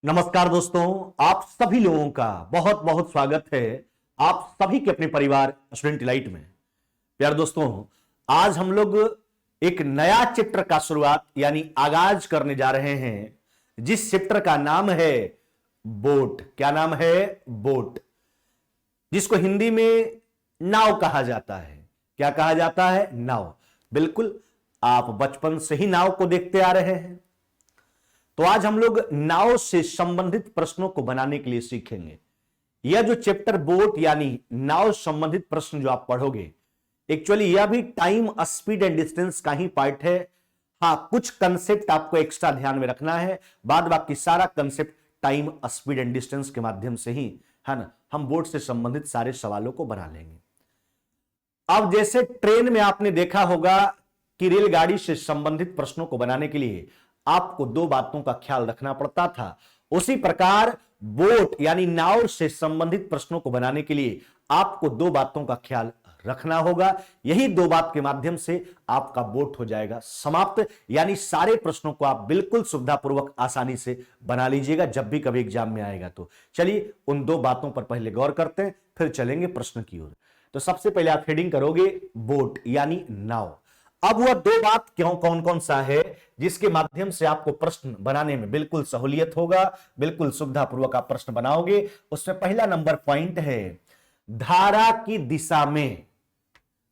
नमस्कार दोस्तों, आप सभी लोगों का बहुत बहुत स्वागत है आप सभी के अपने परिवार स्टूडेंट डिलाइट में। प्यार दोस्तों, आज हम लोग एक नया चैप्टर का शुरुआत यानी आगाज करने जा रहे हैं, जिस चैप्टर का नाम है बोट। क्या नाम है? बोट, जिसको हिंदी में नाव कहा जाता है। क्या कहा जाता है? नाव। बिल्कुल, आप बचपन से ही नाव को देखते आ रहे हैं। तो आज हम लोग नाव से संबंधित प्रश्नों को बनाने के लिए सीखेंगे। यह जो चैप्टर बोट यानी नाव संबंधित प्रश्न जो आप पढ़ोगे, एक्चुअली यह भी टाइम, स्पीड एंड डिस्टेंस का ही पार्ट है। हाँ, कुछ कंसेप्ट आपको एक्स्ट्रा ध्यान में रखना है, बाद बाकी सारा concept time, speed and distance के माध्यम से ही, है ना, हम बोट से संबंधित सारे सवालों को बना लेंगे। अब जैसे ट्रेन में आपने देखा होगा कि रेलगाड़ी से संबंधित प्रश्नों को बनाने के लिए आपको दो बातों का ख्याल रखना पड़ता था, उसी प्रकार बोट यानी नाव से संबंधित प्रश्नों को बनाने के लिए आपको दो बातों का ख्याल रखना होगा। यही दो बात के माध्यम से आपका बोट हो जाएगा समाप्त, यानी सारे प्रश्नों को आप बिल्कुल सुविधापूर्वक आसानी से बना लीजिएगा जब भी कभी एग्जाम में आएगा। तो चलिए उन दो बातों पर पहले गौर करते हैं, फिर चलेंगे प्रश्न की ओर। तो सबसे पहले आप हेडिंग करोगे बोट यानी नाव। अब वह दो बात क्यों, कौन कौन सा है जिसके माध्यम से आपको प्रश्न बनाने में बिल्कुल सहूलियत होगा, बिल्कुल सुविधापूर्वक आप प्रश्न बनाओगे। उसमें पहला नंबर पॉइंट है धारा की दिशा में।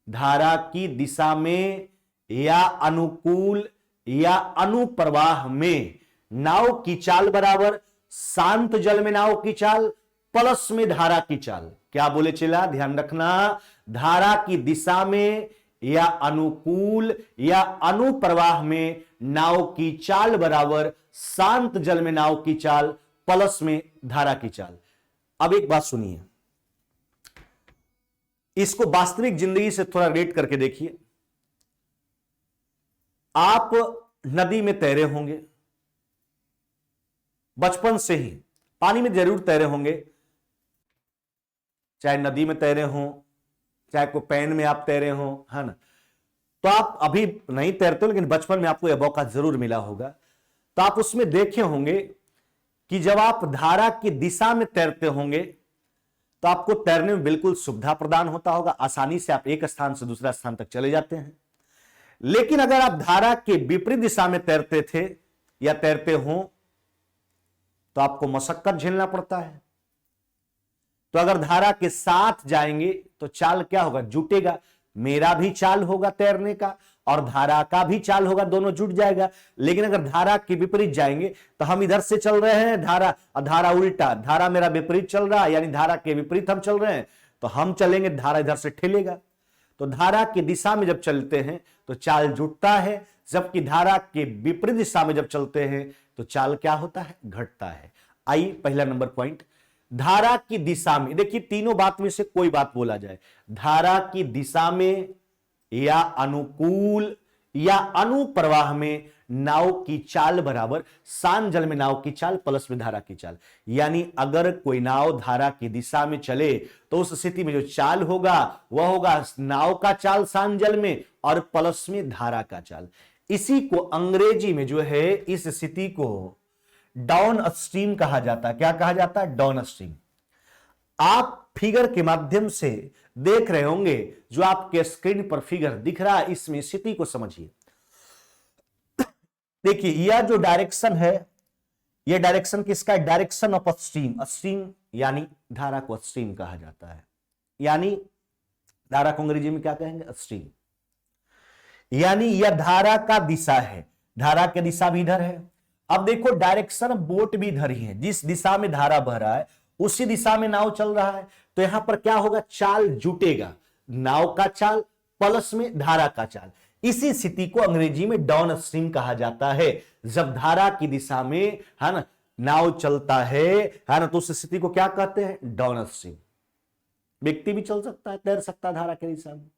धारा की दिशा में या अनुकूल या अनुप्रवाह में नाव की चाल बराबर शांत जल में नाव की चाल प्लस में धारा की चाल। क्या बोले चला, ध्यान रखना। धारा की दिशा में या अनुकूल या अनुप्रवाह में नाव की चाल बराबर शांत जल में नाव की चाल प्लस में धारा की चाल। अब एक बात सुनिए, इसको वास्तविक जिंदगी से थोड़ा रेट करके देखिए। आप नदी में तैरे होंगे, बचपन से ही पानी में जरूर तैरे होंगे, चाहे नदी में तैरे हो, चाहे कोई पैन में आप तैरे हो, है ना। तो आप अभी नहीं तैरते हो, लेकिन बचपन में आपको यह मौका जरूर मिला होगा। तो आप उसमें देखे होंगे कि जब आप धारा की दिशा में तैरते होंगे तो आपको तैरने में बिल्कुल सुविधा प्रदान होता होगा, आसानी से आप एक स्थान से दूसरा स्थान तक चले जाते हैं। लेकिन अगर आप धारा के विपरीत दिशा में तैरते थे या तैरते हो तो आपको मशक्कत झेलना पड़ता है। तो अगर धारा के साथ जाएंगे तो चाल क्या होगा, जुटेगा। मेरा भी चाल होगा तैरने का और धारा का भी चाल होगा, दोनों जुट जाएगा। लेकिन अगर धारा के विपरीत जाएंगे तो हम इधर से चल रहे हैं, धारा उल्टा, धारा मेरा विपरीत चल रहा है, यानी धारा के विपरीत हम चल रहे हैं, तो हम चलेंगे, धारा इधर से ठेलेगा। तो धारा की दिशा में जब चलते हैं तो चाल जुटता है, जबकि धारा के विपरीत दिशा में जब चलते हैं तो चाल क्या होता है, घटता है। आइए पहला नंबर पॉइंट, धारा की दिशा में। देखिए तीनों बात में से कोई बात बोला जाए, धारा की दिशा में या अनुकूल या अनुप्रवाह में नाव की चाल बराबर शांत जल में नाव की चाल प्लस में धारा की चाल। यानी अगर कोई नाव धारा की दिशा में चले तो उस स्थिति में जो चाल होगा वह होगा नाव का चाल शांत जल में और प्लस में धारा का चाल। इसी को अंग्रेजी में जो है, इस स्थिति को डाउन स्ट्रीम कहा जाता है। क्या कहा जाता है? Down stream. आप फिगर के माध्यम से देख रहे होंगे, जो आपके स्क्रीन पर फिगर दिख रहा है, इसमें स्थिति को समझिए। देखिए यह जो डायरेक्शन है, यह डायरेक्शन किसका है? Direction of stream. स्ट्रीम यानी धारा को स्ट्रीम कहा जाता है, यानी धारा को अंग्रेजी में क्या कहेंगे? स्ट्रीम। यानी यह धारा का दिशा है, धारा की दिशा भी इधर है। अब देखो डायरेक्शन बोट भी इधर ही है, जिस दिशा में धारा बह रहा है उसी दिशा में नाव चल रहा है। तो यहां पर क्या होगा, चाल जुटेगा, नाव का चाल प्लस में धारा का चाल। इसी स्थिति को अंग्रेजी में डाउन स्ट्रीम कहा जाता है। जब धारा की दिशा में, है ना, नाव चलता है ना, तो उस स्थिति को क्या कहते हैं? Down stream. व्यक्ति भी चल सकता है, तैर सकता है धारा की दिशा में।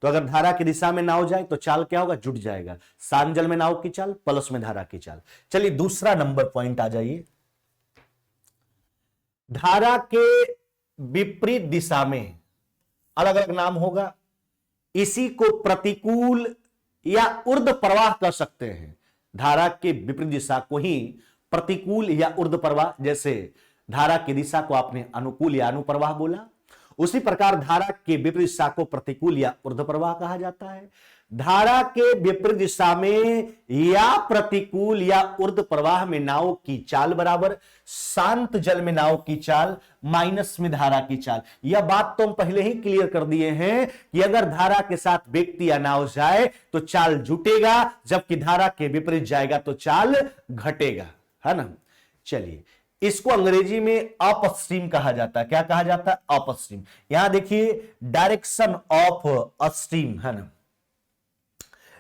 तो अगर धारा की दिशा में नाव जाए तो चाल क्या होगा, जुट जाएगा, शांत जल में नाव की चाल प्लस में धारा की चाल। चलिए दूसरा नंबर पॉइंट आ जाइए, धारा के विपरीत दिशा में अलग अलग नाम होगा, इसी को प्रतिकूल या ऊर्ध्व प्रवाह कर सकते हैं। धारा के विपरीत दिशा को ही प्रतिकूल या ऊर्ध्व प्रवाह, जैसे धारा की दिशा को आपने अनुकूल या अनुप्रवाह बोला, उसी प्रकार धारा के विपरीत दिशा को प्रतिकूल या ऊर्ध्व प्रवाह कहा जाता है। धारा के विपरीत दिशा में या प्रतिकूल या ऊर्ध्व प्रवाह में नाव की चाल बराबर शांत जल में नाव की चाल माइनस में धारा की चाल। यह बात तो हम पहले ही क्लियर कर दिए हैं कि अगर धारा के साथ व्यक्ति या नाव जाए तो चाल जुटेगा, जबकि धारा के विपरीत जाएगा तो चाल घटेगा, है ना। चलिए, इसको अंग्रेजी में अपस्ट्रीम कहा जाता है। क्या कहा जाता है? अपस्ट्रीम। यहां देखिए डायरेक्शन ऑफ अपस्ट्रीम, है ना,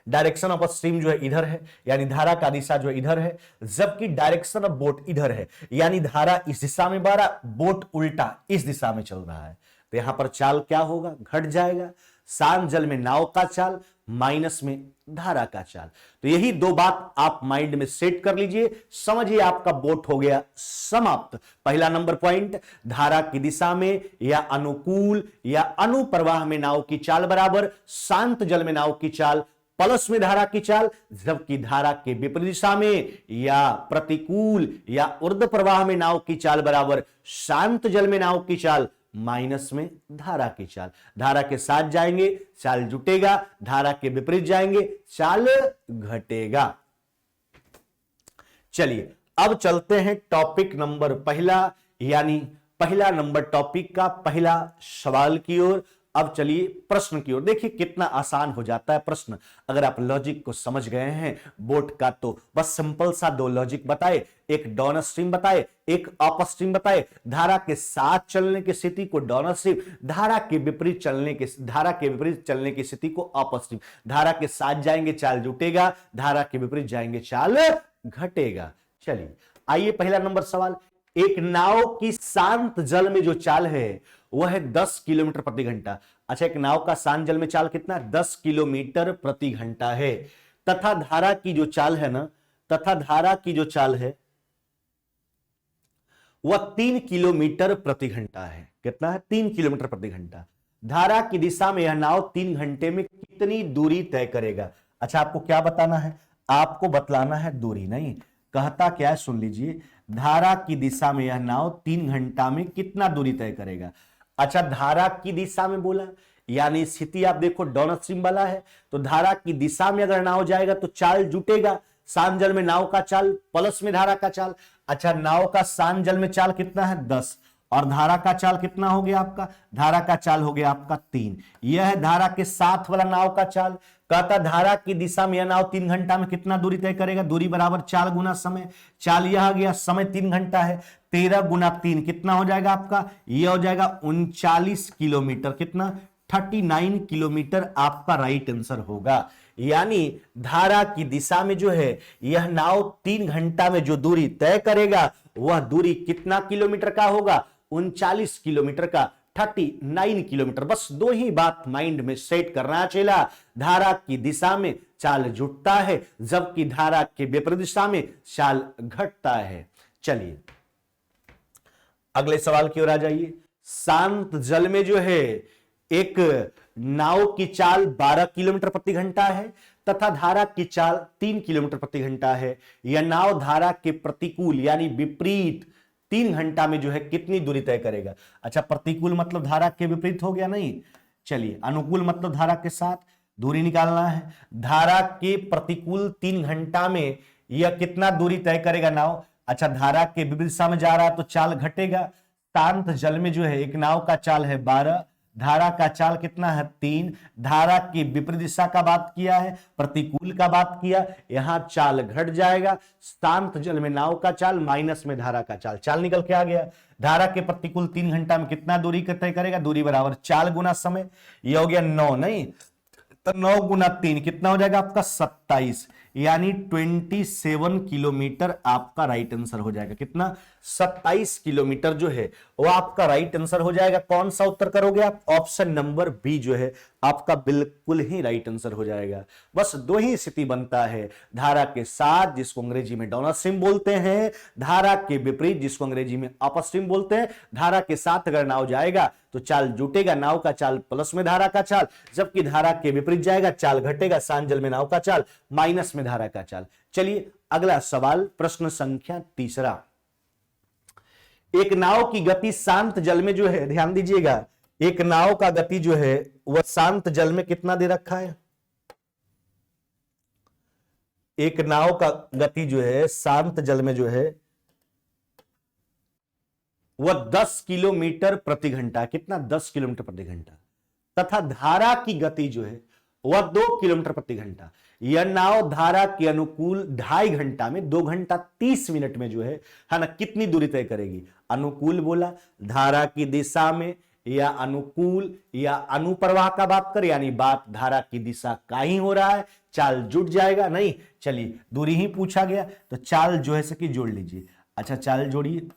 डायरेक्शन ऑफ स्ट्रीम जो है इधर है, यानी धारा का दिशा जो इधर है, जबकि डायरेक्शन ऑफ बोट इधर है, यानी धारा इस दिशा में बह रहा, बोट उल्टा इस दिशा में चल रहा है। तो यहां पर चाल क्या होगा? घट जाएगा। शांत जल में नाव का चाल माइनस में धारा का चाल। तो यही दो बात आप माइंड में सेट कर लीजिए, समझिए आपका बोट हो गया समाप्त। पहला नंबर पॉइंट, धारा की दिशा में या अनुकूल या अनुप्रवाह में नाव की चाल बराबर शांत जल में नाव की चाल प्लस में धारा की चाल, जबकि धारा के विपरीत दिशा में या प्रतिकूल या ऊर्ध्व प्रवाह में नाव की चाल बराबर शांत जल में नाव की चाल माइनस में धारा की चाल। धारा के साथ जाएंगे चाल जुटेगा, धारा के विपरीत जाएंगे चाल घटेगा। चलिए अब चलते हैं टॉपिक नंबर पहला, यानी पहला नंबर टॉपिक का पहला सवाल की ओर। अब चलिए प्रश्न की ओर। देखिए कितना आसान हो जाता है प्रश्न अगर आप लॉजिक को समझ गए हैं बोट का। तो बस सिंपल सा दो लॉजिक बताए, एक डाउन स्ट्रीम बताए, एक अप स्ट्रीम बताए। धारा के साथ चलने की स्थिति को डाउन स्ट्रीम, धारा के विपरीत चलने की स्थिति को अप स्ट्रीम। धारा के साथ जाएंगे चाल जुटेगा, धारा के विपरीत जाएंगे चाल घटेगा। चलिए आइए पहला नंबर सवाल। एक नाव की शांत जल में जो चाल है वह है 10 किलोमीटर प्रति घंटा। अच्छा, एक नाव का शांत जल में चाल कितना? 10 किलोमीटर प्रति घंटा है। तथा धारा की जो चाल है ना, वह 3 किलोमीटर प्रति घंटा है। कितना है? 3 किलोमीटर प्रति घंटा। धारा की दिशा में यह नाव 3 घंटे में कितनी दूरी तय करेगा? अच्छा, आपको क्या बताना है? आपको बतलाना है दूरी, नहीं कहता क्या है, सुन लीजिए। धारा की दिशा में यह नाव 3 घंटा में कितना दूरी तय करेगा। अच्छा, धारा की दिशा में बोला, यानी स्थिति आप देखो डाउन स्ट्रीम वाला है, तो धारा की दिशा में अगर नाव जाएगा तो चाल जुटेगा। शांत जल में नाव का चाल प्लस में धारा का चाल। अच्छा, नाव का शांत जल में चाल कितना है? 10, और धारा का चाल कितना हो गया आपका? धारा का चाल हो गया आपका 3। यह है धारा के साथ वाला नाव का चाल। कहता धारा की दिशा में यह नाव 3 घंटा में कितना दूरी तय करेगा? दूरी बराबर चाल गुना समय। चाल यह आ गया, समय 3 घंटा है, 13 गुना 3 कितना हो जाएगा आपका? यह हो जाएगा 39 किलोमीटर। कितना? 39 किलोमीटर आपका राइट आंसर होगा। यानी धारा की दिशा में जो है यह नाव 3 घंटा में जो दूरी तय करेगा वह दूरी कितना किलोमीटर का होगा? 39 किलोमीटर का, 39 किलोमीटर। बस दो ही बात माइंड में सेट करना चला। धारा की दिशा में चाल जुटता है, जबकि धारा के विपरीत दिशा में चाल घटता है। चलिए अगले सवाल की ओर आ जाइए। शांत जल में जो है एक नाव की चाल 12 किलोमीटर प्रति घंटा है तथा धारा की चाल 3 किलोमीटर प्रति घंटा है। यह नाव धारा के प्रतिकूल यानी विपरीत 3 घंटा में जो है कितनी दूरी तय करेगा? अच्छा, प्रतिकूल मतलब धारा के विपरीत हो गया, नहीं। चलिए, अनुकूल मतलब धारा के साथ दूरी निकालना है। धारा के प्रतिकूल 3 घंटा में यह कितना दूरी तय करेगा नाव? अच्छा, धारा के विपरीत दिशा में जा रहा है तो चाल घटेगा। शांत जल में जो है एक नाव का चाल है 12, धारा का चाल कितना है? 3। धारा की विपरीत दिशा का बात किया है, प्रतिकूल का बात किया, यहां चाल घट जाएगा। शांत जल में नाव का चाल माइनस में धारा का चाल, चाल निकल के आ गया। धारा के प्रतिकूल 3 घंटा में कितना दूरी तय करेगा? दूरी बराबर चाल गुना समय। यह हो गया 9, नहीं तो 9 गुना 3 कितना हो जाएगा आपका? 27, यानी 27 किलोमीटर आपका राइट आंसर हो जाएगा। कितना? 27 किलोमीटर जो है वो आपका राइट आंसर हो जाएगा। कौन सा उत्तर करोगे आप? ऑप्शन नंबर बी जो है आपका बिल्कुल ही राइट आंसर हो जाएगा। बस दो ही स्थिति बनता है, धारा के साथ जिसको अंग्रेजी में डाउन स्ट्रीम बोलते हैं, धारा के विपरीत जिसको अंग्रेजी में अप स्ट्रीम बोलते हैं। धारा के साथ अगर नाव जाएगा तो चाल जुटेगा, नाव का चाल प्लस में धारा का चाल, जबकि धारा के विपरीत जाएगा चाल घटेगा, शांत जल में नाव का चाल माइनस में धारा का चाल। चलिए अगला सवाल, प्रश्न संख्या तीसरा। एक नाव की गति शांत जल में जो है, ध्यान दीजिएगा, एक नाव का गति जो है वह शांत जल में कितना दे रखा है? एक नाव का गति जो है शांत जल में जो है वह 10 किलोमीटर प्रति घंटा, कितना? 10 किलोमीटर प्रति घंटा, तथा धारा की गति जो है वह 2 किलोमीटर प्रति घंटा। यह नाव धारा के अनुकूल 2.5 घंटा में 2 घंटा 30 मिनट में जो है ना, कितनी दूरी तय करेगी? अनुकूल बोला, धारा की दिशा में या अनुकूल या अनुप्रवाह का बात कर, यानी बात धारा की दिशा का ही हो रहा है, चाल जुट जाएगा नहीं। चलिए दूरी ही पूछा गया तो चाल जो है सकी जोड़ लीजिए। अच्छा चाल जोड़िए,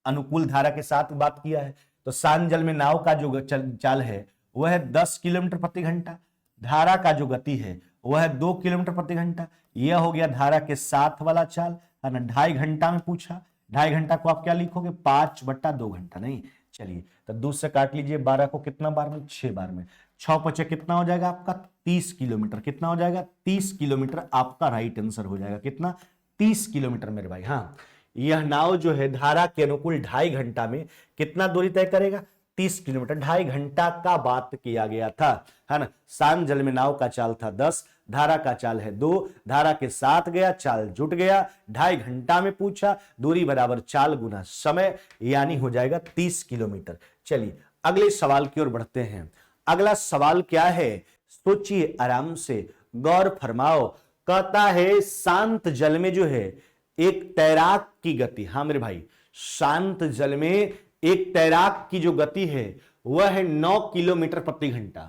अनुकूल धारा के साथ बात किया है तो शांत जल में नाव का जो चाल है वह है 10 किलोमीटर प्रति घंटा, धारा का जो गति है वह है 2 किलोमीटर प्रति घंटा। यह हो गया धारा के साथ वाला चाल, है ना। 2.5 घंटा में पूछा, 2.5 घंटा को आप क्या लिखोगे? 5/2 घंटा, नहीं। चलिए तो 2 से काट लीजिए, 12 को कितना बार में? 6 बार में। 6 पचे कितना हो जाएगा आपका? 30 किलोमीटर। कितना हो जाएगा? 30 किलोमीटर आपका राइट आंसर हो जाएगा। कितना? 30 किलोमीटर मेरे भाई। हाँ, यह नाव जो है धारा के अनुकूल 2.5 घंटा में कितना दूरी तय करेगा? 30 किलोमीटर। 2.5 घंटा का बात किया गया था, है ना। शांत जल में नाव का चाल था 10, धारा का चाल है 2, धारा के साथ गया, चाल जुट गया, 2.5 घंटा में पूछा, दूरी बराबर चाल गुना समय, यानी हो जाएगा 30 किलोमीटर। चलिए अगले सवाल की ओर बढ़ते हैं। अगला सवाल क्या है? सोचिए आराम से, गौर फरमाओ। कहता है शांत जल में जो है एक तैराक की गति, हाँ मेरे भाई, शांत जल में एक तैराक की जो गति है वह है 9 किलोमीटर प्रति घंटा,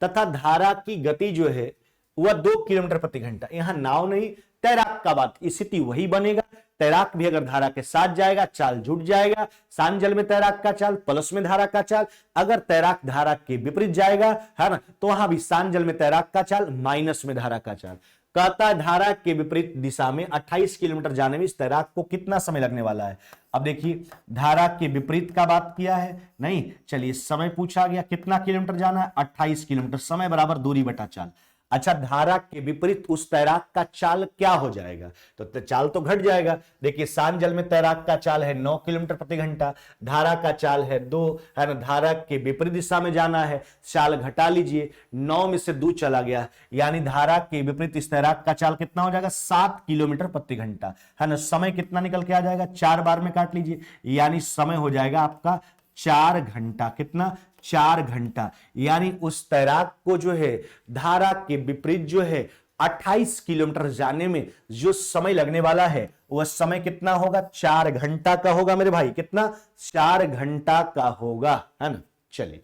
तथा धारा की गति जो है वह 2 किलोमीटर प्रति घंटा। यहां नाव नहीं, तैराक का बात, स्थिति वही बनेगा। तैराक भी अगर धारा के साथ जाएगा चाल जुट जाएगा। शांत जल में तैराक का चाल प्लस में धारा का चाल, अगर तैराक धारा के विपरीत जाएगा, है ना, तो वहां भी शांत जल में तैराक का चाल माइनस में धारा का चाल। कहता है धारा के विपरीत दिशा में 28 किलोमीटर जाने में इस तैराक को कितना समय लगने वाला है? अब देखिए धारा के विपरीत का बात किया है नहीं। चलिए समय पूछा गया, कितना किलोमीटर जाना है? 28 किलोमीटर। समय बराबर दूरी बटा चाल। अच्छा धारा के विपरीत उस तैराक का चाल क्या हो जाएगा? तो चाल तो घट जाएगा। देखिए शांत जल में तैराक का चाल है 9 किलोमीटर प्रति घंटा, धारा का चाल है 2, है ना। धारा के विपरीत दिशा में जाना है, चाल घटा लीजिए, 9 में से 2 चला गया, यानी धारा के विपरीत इस तैराक का चाल कितना हो जाएगा? 7 किलोमीटर प्रति घंटा, है ना। समय कितना निकल के आ जाएगा? 4 बार में काट लीजिए, यानी समय हो जाएगा आपका 4 घंटा। कितना? 4 घंटा। यानी उस तैराक को जो है धारा के विपरीत जो है 28 किलोमीटर जाने में जो समय लगने वाला है वह समय कितना होगा? 4 घंटा का होगा मेरे भाई। कितना? 4 घंटा का होगा, है ना। चलिए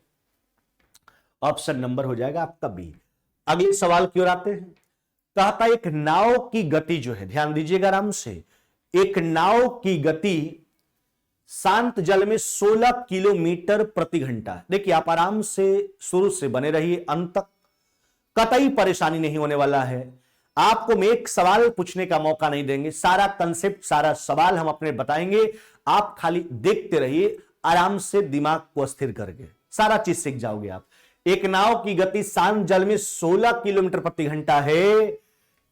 ऑप्शन नंबर हो जाएगा आपका बी। अगले सवाल की ओर आते हैं। कहता एक नाव की गति जो है, ध्यान दीजिएगा आराम से, एक नाव की गति शांत जल में 16 किलोमीटर प्रति घंटा। देखिए आप आराम से शुरू से बने रहिए अंत तक, कतई परेशानी नहीं होने वाला है। आपको मैं एक सवाल पूछने का मौका नहीं देंगे, सारा कंसेप्ट सारा सवाल हम अपने बताएंगे, आप खाली देखते रहिए आराम से दिमाग को स्थिर करके, सारा चीज सीख जाओगे आप। एक नाव की गति शांत जल में 16 किलोमीटर प्रति घंटा है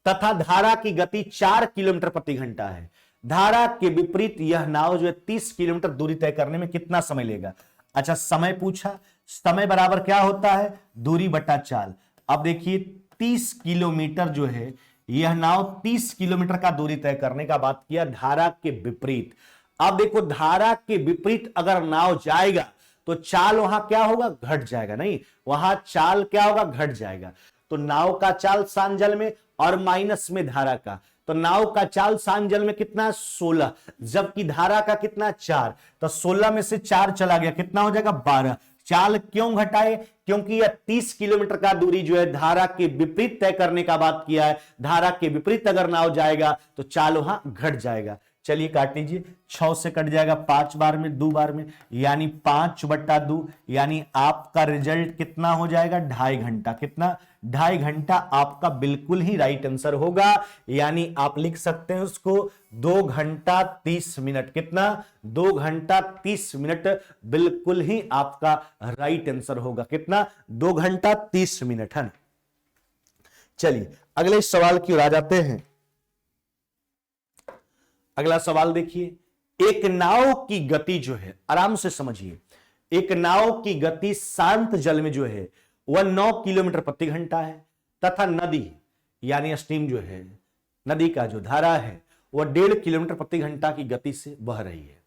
तथा धारा की गति 4 किलोमीटर प्रति घंटा है। धारा के विपरीत यह नाव जो है 30 किलोमीटर दूरी तय करने में कितना समय लेगा? अच्छा समय पूछा, समय बराबर क्या होता है? दूरी बटा चाल। अब देखिए 30 किलोमीटर जो है यह नाव 30 किलोमीटर का दूरी तय करने का बात किया धारा के विपरीत। अब देखो धारा के विपरीत अगर नाव जाएगा तो चाल वहां क्या होगा? घट जाएगा, नहीं, वहां चाल क्या होगा? घट जाएगा। तो नाव का चाल शांत जल में और माइनस में धारा का, तो नाव का चाल शांत जल में कितना? 16, जबकि धारा का कितना? 4। तो 16 में से 4 चला गया, कितना हो जाएगा? 12। चाल क्यों घटाए? क्योंकि यह 30 किलोमीटर का दूरी जो है धारा के विपरीत तय करने का बात किया है। धारा के विपरीत अगर नाव जाएगा तो चाल वहां घट जाएगा। चलिए काट लीजिए, 6 से कट जाएगा 5 बार में, 2 बार में, यानी 5/2, यानी आपका रिजल्ट कितना हो जाएगा, 2.5 घंटा। कितना, 2.5 घंटा आपका बिल्कुल ही राइट आंसर होगा। यानी आप लिख सकते हैं उसको 2 घंटा 30 मिनट। कितना, 2 घंटा 30 मिनट बिल्कुल ही आपका राइट आंसर होगा। कितना, 2 घंटा 30 मिनट है ना। चलिए अगले सवाल की ओर आ जाते हैं। अगला सवाल देखिए, एक नाव की गति जो है, आराम से समझिए, एक नाव की गति शांत जल में जो है वह 9 किलोमीटर प्रति घंटा है, तथा नदी यानी स्ट्रीम जो है, नदी का जो धारा है वह 1.5 किलोमीटर प्रति घंटा की गति से बह रही है।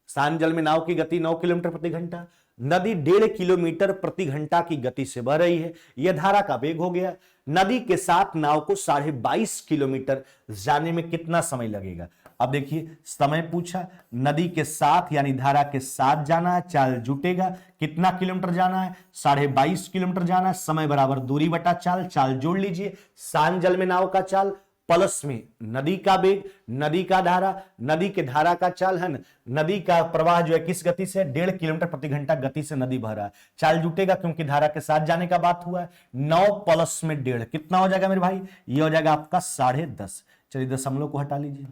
शांत जल में नाव की गति 9 किलोमीटर प्रति घंटा, नदी 1.5 किलोमीटर प्रति घंटा की गति से बह रही है। यह धारा का वेग हो गया। नदी के साथ नाव को 22.5 किलोमीटर जाने में कितना समय लगेगा। अब देखिए समय पूछा, नदी के साथ यानी धारा के साथ जाना है, चाल जुटेगा, कितना किलोमीटर जाना है, 22.5 किलोमीटर जाना है, समय बराबर दूरी बटा चाल, चाल जोड़ लीजिए, शांत जल में नाव का चाल प्लस में नदी का वेग, नदी का धारा, नदी के धारा का चाल है ना, नदी का प्रवाह जो है किस गति से, 1.5 किलोमीटर प्रति घंटा गति से नदी बह रहा है, चाल जुटेगा क्योंकि धारा के साथ जाने का बात हुआ है। 9 प्लस में 1.5 कितना हो जाएगा मेरे भाई, ये हो जाएगा आपका 10.5। चलिए दशमलव को हटा लीजिए,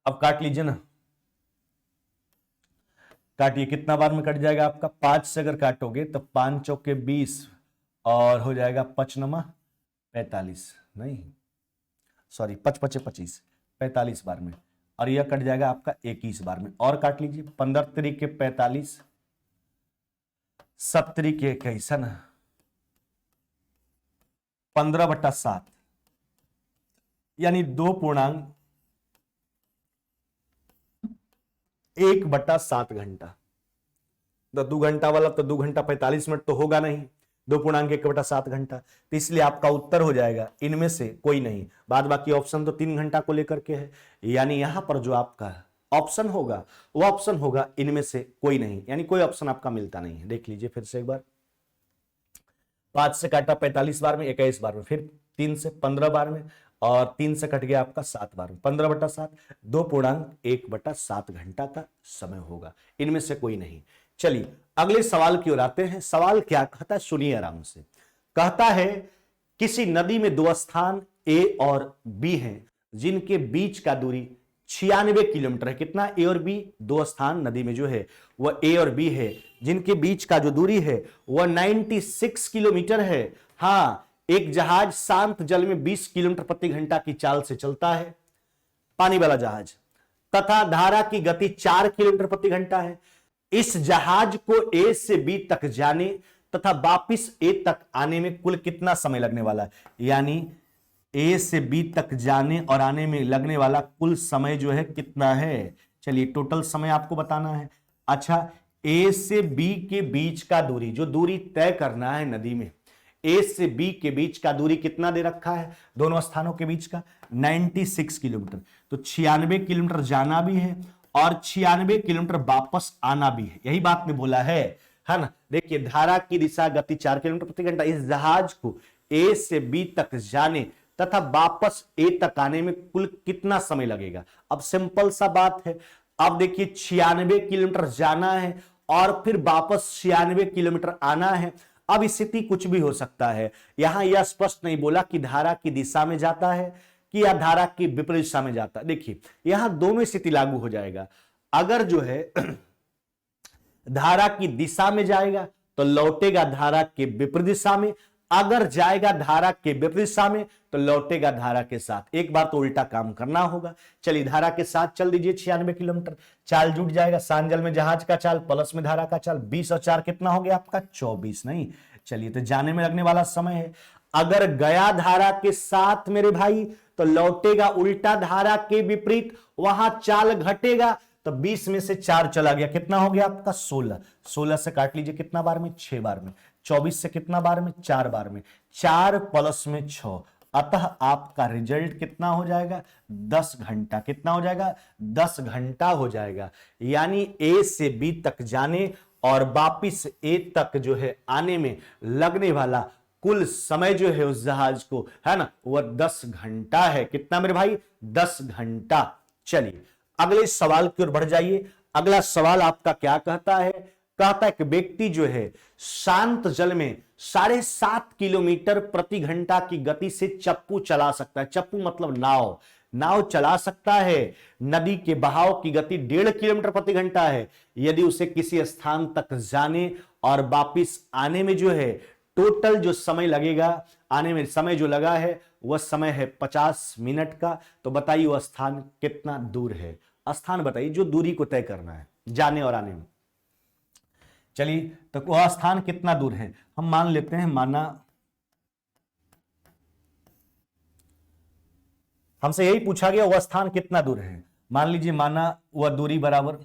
अब काट लीजिए ना, काटिए, कितना बार में कट जाएगा आपका, 5 से अगर काटोगे तो 5 चौके 20 और हो जाएगा 5 नमा 45, नहीं सॉरी 5 पचे 25, 45 बार में, और यह कट जाएगा आपका 21 बार में। और काट लीजिए, 15 तरीके 45, 7 तरीके 21 है ना, 15/7 यानी 2.1/7 घंटा। तो 2 घंटा वाला तो 2 घंटा 45 मिनट तो होगा नहीं, 2.1/7 घंटा, तो इसलिए आपका उत्तर हो जाएगा इनमें से कोई नहीं। बाद बाकी ऑप्शन तो 3 घंटा को लेकर के है, यानी यहां पर जो आपका ऑप्शन होगा वो ऑप्शन होगा इनमें से कोई नहीं, यानी कोई ऑप्शन आपका मिलता नहीं है। देख लीजिए फिर से एक बार, 5 से काटा 45 बार में, 21 बार में, फिर 3 से 15 बार में, और 3 से कट गया आपका 7 बार में, 15/7, 2.1/7 घंटा का समय होगा, इनमें से कोई नहीं। चलिए अगले सवाल की ओर आते हैं। सवाल क्या कहता है, सुनिए आराम से। कहता है किसी नदी में 2 स्थान ए और बी हैं जिनके बीच का दूरी 96 किलोमीटर है। कितना, ए और बी, 2 स्थान नदी में जो है वह ए और बी है, जिनके बीच का जो दूरी है वह 96 किलोमीटर है। हाँ, एक जहाज शांत जल में 20 किलोमीटर प्रति घंटा की चाल से चलता है, पानी वाला जहाज, तथा धारा की गति 4 किलोमीटर प्रति घंटा है। इस जहाज को ए से बी तक जाने तथा वापिस ए तक आने में कुल कितना समय लगने वाला है, यानी ए से बी तक जाने और आने में लगने वाला कुल समय जो है कितना है। चलिए टोटल समय आपको बताना है। अच्छा, ए से बी के बीच का दूरी, जो दूरी तय करना है नदी में, ए से बी के बीच का दूरी कितना दे रखा है, दोनों स्थानों के बीच का 96 किलोमीटर। तो 96 किलोमीटर जाना भी है और 96 किलोमीटर वापस आना भी है, यही बात में बोला है ना। देखिए धारा की दिशा गति 4 किलोमीटर प्रति घंटा, इस जहाज को ए से बी तक जाने तथा वापस ए तक आने में कुल कितना समय लगेगा। अब सिंपल सा बात है, अब देखिए 96 किलोमीटर जाना है और फिर वापस 96 किलोमीटर आना है। अब स्थिति कुछ भी हो सकता है, यहां यह स्पष्ट नहीं बोला कि धारा की दिशा में जाता है कि या धारा की विपरीत दिशा में जाता है। देखिए यहां दोनों स्थिति लागू हो जाएगा। अगर जो है धारा की दिशा में जाएगा तो लौटेगा धारा के विपरीत दिशा में, अगर जाएगा धारा के विपरीत दिशा में तो लौटेगा धारा के साथ। एक बार तो उल्टा काम करना होगा। चलिए धारा के साथ चल दीजिए 96 किलोमीटर, चाल जुट जाएगा, शांत जल में जहाज का चाल प्लस में धारा का चाल, 20 और 4 कितना हो गया आपका 24, नहीं। चलिए तो जाने में लगने वाला समय है, अगर गया धारा के साथ मेरे भाई तो लौटेगा उल्टा धारा के विपरीत, वहां चाल घटेगा, तो 20 में से 4 चला गया, कितना हो गया आपका 16। 16 से काट लीजिए कितना बार में, 6 बार में। 24 से कितना बार में, 4 बार में, 4 प्लस में 6, अतः आपका रिजल्ट कितना हो जाएगा 10 घंटा। कितना हो जाएगा 10 घंटा हो जाएगा। यानी ए से बी तक जाने और वापिस ए तक जो है आने में लगने वाला कुल समय जो है उस जहाज को, है ना, वह 10 घंटा है। कितना मेरे भाई? 10 घंटा। चलिए अगले सवाल की ओर बढ़ जाइए। अगला सवाल आपका क्या कहता है? कहता है कि व्यक्ति जो है शांत जल में 7.5 किलोमीटर प्रति घंटा की गति से चप्पू चला सकता है। चप्पू मतलब नाव, नाव चला सकता है। नदी के बहाव की गति 1.5 किलोमीटर प्रति घंटा है। यदि उसे किसी स्थान तक जाने और वापिस आने में जो है टोटल जो समय लगेगा, आने में समय जो लगा है वह समय है 50 मिनट का। तो बताइए वह स्थान कितना दूर है? स्थान बताइए जो दूरी को तय करना है जाने और आने में। चलिए तो वह स्थान कितना दूर है? हम मान लेते हैं, माना हमसे यही पूछा गया वह स्थान कितना दूर है। मान लीजिए माना वह दूरी बराबर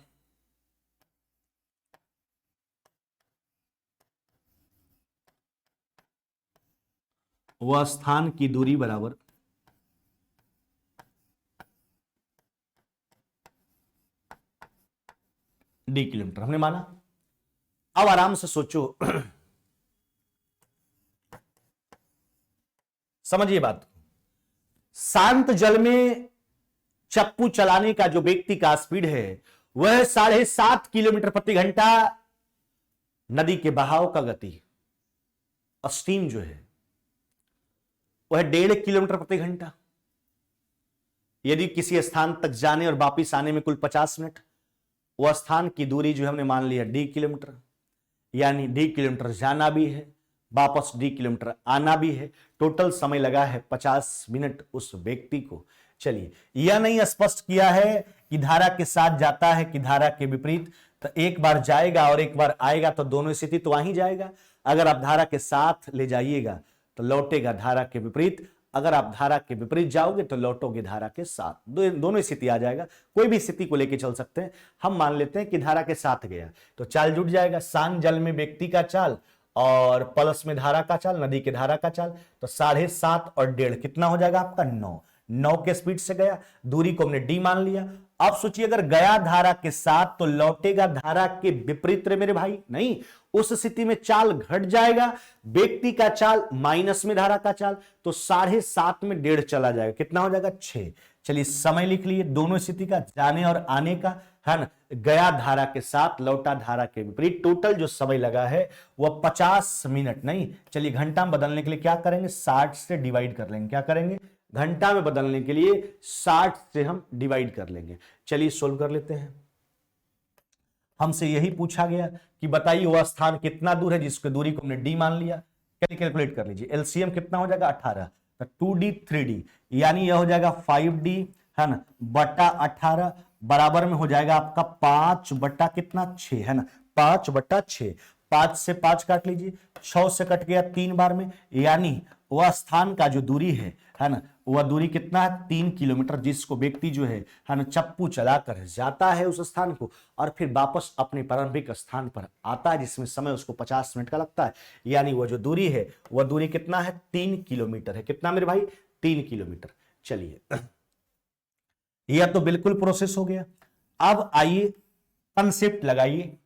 वह स्थान की दूरी बराबर d किलोमीटर हमने माना। अब आराम से सोचो समझिए बात। शांत जल में चप्पू चलाने का जो व्यक्ति का स्पीड है वह 7.5 किलोमीटर प्रति घंटा। नदी के बहाव का गति स्टीम जो है वह 1.5 किलोमीटर प्रति घंटा। यदि किसी स्थान तक जाने और वापिस आने में कुल 50 मिनट, वह स्थान की दूरी जो हमने मान लिया d किलोमीटर, यानी d किलोमीटर जाना भी है, वापस d किलोमीटर आना भी है। टोटल समय लगा है 50 मिनट उस व्यक्ति को। चलिए यह नहीं स्पष्ट किया है कि धारा के साथ जाता है कि धारा के विपरीत। तो एक बार जाएगा और एक बार आएगा तो दोनों स्थिति तो वहीं जाएगा। अगर आप धारा के साथ ले जाइएगा तो लौटेगा धारा के विपरीत, अगर आप धारा के विपरीत जाओगे तो लौटोगे धारा के साथ। दोनों स्थिति आ जाएगा। कोई भी स्थिति को लेके चल सकते हैं। हम मान लेते हैं कि धारा के साथ गया तो चाल जुट जाएगा। शांत जल में व्यक्ति का चाल और प्लस में धारा का चाल, नदी के धारा का चाल, तो 7.5 और 1.5 कितना हो जाएगा आपका? 9 के स्पीड से गया। दूरी को हमने d मान लिया। अब सोचिए अगर गया धारा के साथ तो लौटेगा धारा के विपरीत रे मेरे भाई? नहीं, उस स्थिति में चाल घट जाएगा। व्यक्ति का चाल माइनस में धारा का चाल, तो 7.5 में 1.5 चला जाएगा। कितना हो जाएगा? 6। चलिए समय लिख लिए दोनों स्थिति का, जाने और आने का, है ना। गया धारा के साथ, लौटा धारा के विपरीत। टोटल जो समय लगा है वह 50 मिनट। नहीं, चलिए घंटा में बदलने के लिए क्या करेंगे? 60 से डिवाइड कर लेंगे। क्या करेंगे? घंटा में बदलने के लिए 60 से हम डिवाइड कर लेंगे। चलिए सोल्व कर लेते हैं। हमसे यही पूछा गया कि बताइए वह स्थान कितना दूर है, जिसकी दूरी को हमने d मान लिया। कैलकुलेट कर लीजिए। एलसीएम कितना हो जाएगा? 18। तो 2d 3d यानी यह हो जाएगा 5d, है ना, बटा 18 बराबर में हो जाएगा आपका 5 बटा कितना? 6, है ना, 5/6। 5 से 5 काट लीजिए, 6 से कट गया 3 बार में, यानी वह स्थान का जो दूरी है ना, वह दूरी कितना है? 3 किलोमीटर, जिसको व्यक्ति जो है ना चप्पू चलाकर जाता है उस स्थान को और फिर वापस अपने प्रारंभिक स्थान पर आता है, जिसमें समय उसको 50 मिनट का लगता है। यानी वह जो दूरी है वह दूरी कितना है? 3 किलोमीटर है। कितना मेरे भाई? 3 किलोमीटर। चलिए यह तो बिल्कुल प्रोसेस हो गया। अब आइए कंसेप्ट लगाइए।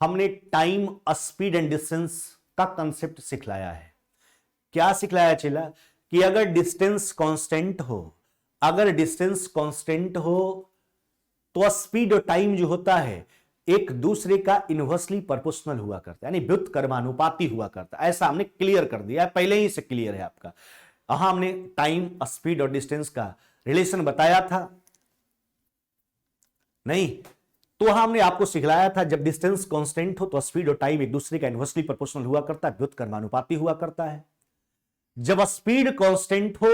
हमने टाइम, स्पीड एंड डिस्टेंस का कंसेप्ट सिखलाया है। क्या सिखलाया चला? कि अगर डिस्टेंस कांस्टेंट हो, अगर डिस्टेंस कांस्टेंट हो तो स्पीड और टाइम जो होता है एक दूसरे का इनवर्सली प्रोपोर्शनल हुआ करता है, यानी व्युत्क्रमानुपाती हुआ करता है। ऐसा हमने क्लियर कर दिया है, पहले ही से क्लियर है आपका। हमने टाइम, स्पीड और डिस्टेंस का रिलेशन बताया था नहीं? तो हमने आपको सिखलाया था जब डिस्टेंस कांस्टेंट हो तो स्पीड और टाइम एक दूसरे का इनवर्सली प्रोपोर्शनल हुआ करता है, व्युत्क्रमानुपाती हुआ करता है। जब स्पीड कांस्टेंट हो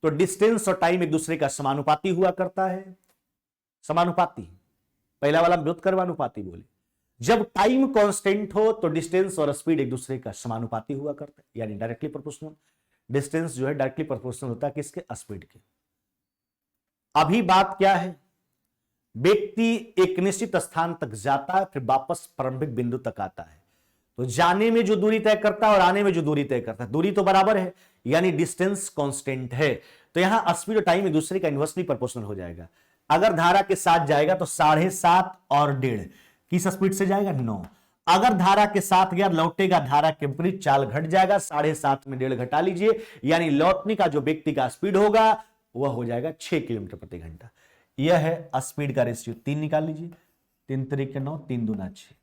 तो डिस्टेंस और टाइम एक दूसरे का समानुपाती हुआ करता है। समानुपाती, पहला वाला व्युत्क्रमानुपाती बोले। जब टाइम कांस्टेंट हो तो डिस्टेंस और स्पीड एक दूसरे का समानुपाती हुआ करता है, यानी डायरेक्टली प्रोपोर्शनल। डिस्टेंस जो है डायरेक्टली प्रोपोर्शनल होता है किसके? स्पीड के। अभी बात क्या है? व्यक्ति एक निश्चित स्थान तक जाता है, फिर वापस प्रारंभिक बिंदु तक आता है। तो जाने में जो दूरी तय करता है और आने में जो दूरी तय करता है, दूरी तो बराबर है, यानी डिस्टेंस कांस्टेंट है। तो यहां स्पीड और टाइम एक दूसरे का इनवर्सली प्रोपोर्शनल हो जाएगा। अगर धारा के साथ जाएगा तो 7.5 और 1.5 किस स्पीड से जाएगा? 9। अगर धारा के साथ गया लौटेगा धारा के विपरीत, चाल घट जाएगा, 7.5 में 1.5 घटा लीजिए, यानी लौटने का जो व्यक्ति का स्पीड होगा वह हो जाएगा 6 किलोमीटर प्रति घंटा। यह है स्पीड का रेशियो। 3 निकाल लीजिए, 3 तरीके 9, 3 दूना 6,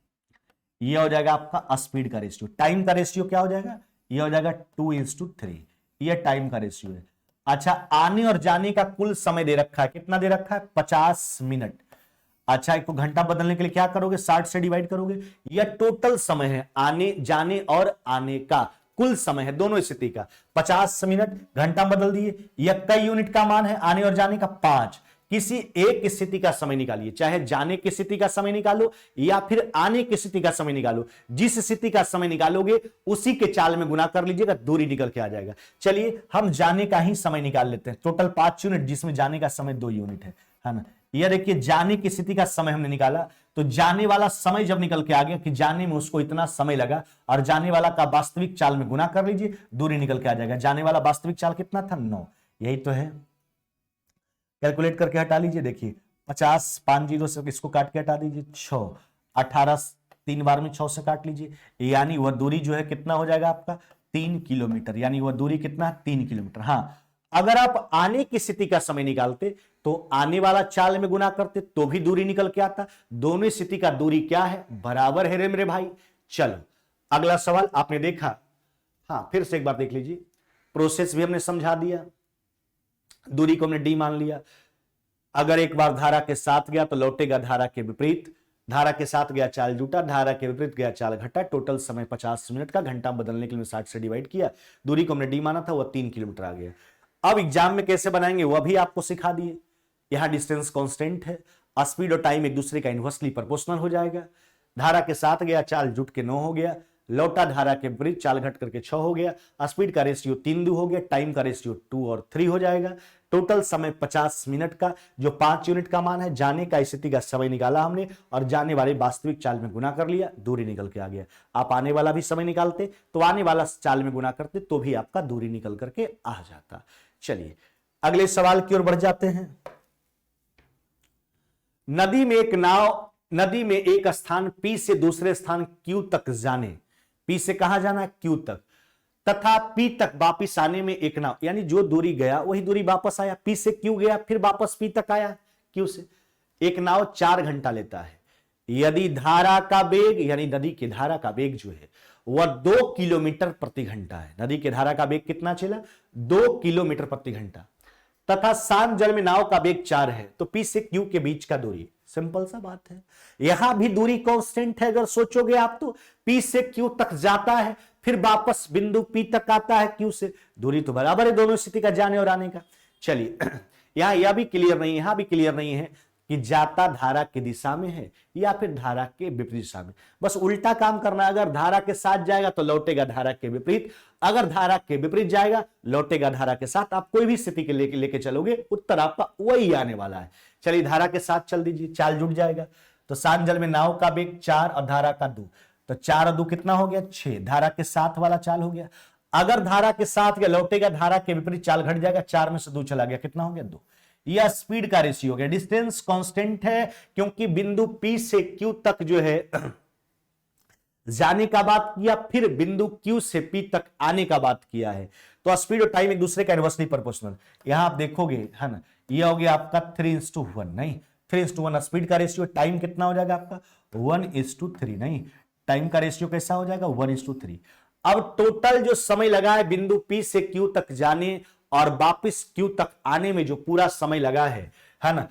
यह हो जाएगा आपका स्पीड का रेशियो। टाइम का रेशियो क्या हो जाएगा, यह हो जाएगा 2:3, यह टाइम का रेशियो है। अच्छा, आने और जाने का कुल समय दे रखा है, कितना दे रखा है, 50 मिनट। अच्छा, एक तो घंटा बदलने के लिए क्या करोगे, 60 से डिवाइड करोगे। यह टोटल समय है, आने जाने और आने का कुल समय है दोनों स्थिति का, 50 मिनट। घंटा बदल दिए। यह कई यूनिट का मान है आने और जाने का, 5। किसी एक स्थिति का समय निकालिए, चाहे जाने की स्थिति का समय निकालो या फिर आने की स्थिति का समय निकालो। जिस स्थिति का समय निकालोगे उसी के चाल में गुना कर लीजिएगा, दूरी निकल के आ जाएगा। चलिए हम जाने का ही समय निकाल लेते हैं। टोटल 5 यूनिट, जिसमें जाने का समय 2 यूनिट है ना। यह देखिए, जाने की स्थिति का समय हमने निकाला, तो जाने वाला समय जब निकल के आ गया कि जाने में उसको इतना समय लगा, और जाने वाला का वास्तविक चाल में गुना कर लीजिए, दूरी निकल के आ जाएगा। जाने वाला वास्तविक चाल कितना था, 9। यही तो है। कैलकुलेट करके हटा लीजिए, देखिए 50, 5 जीरो से इसको काट के हटा दीजिए, 6, 18, 3 बार में 6 से काट लीजिए, यानी वह दूरी जो है कितना हो जाएगा आपका, 3 किलोमीटर। यानी वह दूरी कितना है, 3 किलोमीटर। हाँ, अगर आप आने की स्थिति का समय निकालते तो आने वाला चाल में गुना करते तो भी दूरी निकल के आता। दोनों स्थिति का दूरी क्या है, बराबर है रे मेरे भाई। चलो अगला सवाल आपने देखा, हाँ फिर से एक बार देख लीजिए। प्रोसेस भी हमने समझा दिया, दूरी को हमने डी मान लिया। अगर एक बार धारा के साथ गया तो लौटेगा धारा के विपरीत, धारा के साथ गया चाल जुटा, धारा के विपरीत गया चाल घटा। टोटल समय 50 मिनट का, घंटा बदलने के लिए 60 से डिवाइड किया, दूरी को हमने डी माना था, वह 3 किलोमीटर आ गया। अब एग्जाम में कैसे बनाएंगे वह भी आपको सिखा दिए। यहां डिस्टेंस कांस्टेंट है, स्पीड और टाइम एक दूसरे का इनवर्सली प्रोपोर्शनल हो जाएगा। धारा के साथ गया चाल जुट के 9 हो गया, लौटा धारा के विपरीत चाल घट करके 6 हो गया। स्पीड का रेशियो 3 हो गया, टाइम का रेशियो 2 और 3 हो जाएगा। टोटल समय 50 मिनट का, जो 5 यूनिट का मान है। जाने का स्थिति का समय निकाला हमने और जाने वाले वास्तविक चाल में गुना कर लिया, दूरी निकल के आ गया। आप आने वाला भी समय निकालते तो आने वाला चाल में गुना करते तो भी आपका दूरी निकल करके आ जाता। चलिए अगले सवाल की ओर बढ़ जाते हैं। नदी में एक स्थान P से दूसरे स्थान Q तक जाने, P से कहां जाना है, Q तक, तथा P तक वापिस आने में एक नाव, यानी जो दूरी गया वही दूरी वापस आया। P से Q गया फिर वापस P तक आया, Q से। एक नाव 4 घंटा लेता है। यदि धारा का वेग, यानी नदी की धारा का वेग जो है वह 2 किलोमीटर प्रति घंटा है। नदी की धारा का वेग कितना चला, 2 किलोमीटर प्रति घंटा, तथा शांत जल में नाव का वेग 4 है, तो P से Q के बीच का दूरी, सिंपल सा बात है। यहां भी दूरी कांस्टेंट है। अगर सोचोगे आप तो P से Q तक जाता है फिर वापस बिंदु P तक आता है Q से, दूरी तो बराबर है दोनों स्थिति का, जाने और आने का। चलिए यहां यह भी क्लियर नहीं है, यहां भी क्लियर नहीं है कि जाता धारा की दिशा में है या फिर धारा के विपरीत दिशा में। बस उल्टा काम करना है। अगर धारा के साथ जाएगा तो लौटेगा धारा के विपरीत, अगर धारा के विपरीत जाएगा लौटेगा धारा के साथ। आप कोई भी स्थिति के लेके चलोगे उत्तर आपका वही आने वाला है। चलिए धारा के साथ चल दीजिए, चाल जुट जाएगा। तो शांत जल में नाव का वेग 4 और धारा का 2, तो 4 और 2 कितना हो गया, 6। धारा के साथ वाला चाल हो गया। अगर धारा के साथ गया लौटेगा धारा के विपरीत, चाल घट जाएगा, 4 में से 2 चला गया, कितना हो गया, 2। यह स्पीड का रेशियो हो गया। डिस्टेंस कांस्टेंट है क्योंकि बिंदु P से Q तक जो है जाने का बात किया, फिर बिंदु Q से P तक आने का बात किया है। तो स्पीड और टाइम एक दूसरे का इनवर्सली प्रोपोर्शनल। यहां आप देखोगे है ना, यह हो गया आपका 3:1, नहीं 3:1 स्पीड का रेशियो। टाइम कितना हो जाएगा आपका 1:3, नहीं टाइम का रेशियो कैसा हो जाएगा 1:3। अब टोटल जो समय लगा है बिंदु P से Q तक जाने और वापस Q तक आने में, जो पूरा समय लगा है ना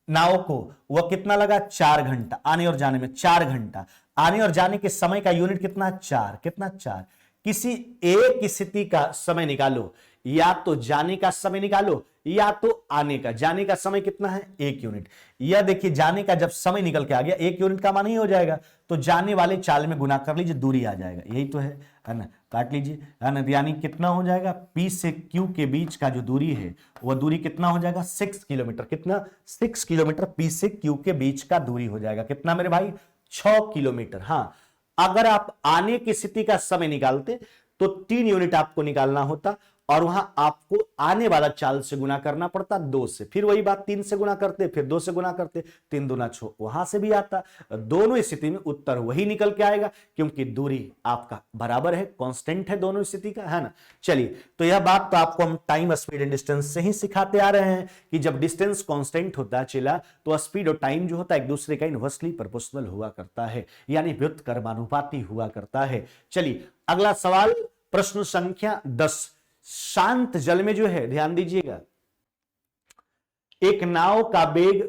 नाव को, वह कितना लगा, 4 घंटा। आने और जाने में 4 घंटा। आने और जाने के समय का यूनिट कितना, 4। कितना, 4। किसी एक स्थिति का समय निकालो, या तो जाने का समय निकालो या तो आने का। जाने का समय कितना है, 1 यूनिट। यह देखिए जाने का जब समय निकल के आ गया 1 यूनिट का मान ही हो जाएगा, तो जाने वाले चाल में गुना कर लीजिए, दूरी आ जाएगा। यही तो है ना, काट लीजिए है ना। यानी कितना हो जाएगा, P से Q के बीच का जो दूरी है वह दूरी कितना हो जाएगा, 6 किलोमीटर। कितना, 6 किलोमीटर P से Q के बीच का दूरी हो जाएगा। कितना मेरे भाई, 6 किलोमीटर। हाँ, अगर आप आने की स्थिति का समय निकालते तो 3 यूनिट आपको निकालना होता और वहां आपको आने वाला चाल से गुना करना पड़ता 2 से, फिर वही बात 3 से गुना करते, फिर 2 से गुना करते, 3 दूना 6, वहां से भी आता। दोनों स्थिति में उत्तर वही निकल के आएगा, क्योंकि दूरी आपका बराबर है, कांस्टेंट है दोनों स्थिति का, है ना। चलिए, तो यह बात तो आपको हम टाइम, स्पीड एंड डिस्टेंस से ही सिखाते आ रहे हैं कि जब डिस्टेंस कांस्टेंट होता है चला, तो स्पीड और टाइम जो होता है एक दूसरे का इनवर्सली प्रोपोर्शनल हुआ करता है, यानी व्युत्क्रमानुपाती हुआ करता है। चलिए, अगला सवाल, प्रश्न संख्या 10। शांत जल में जो है, ध्यान दीजिएगा, एक नाव का वेग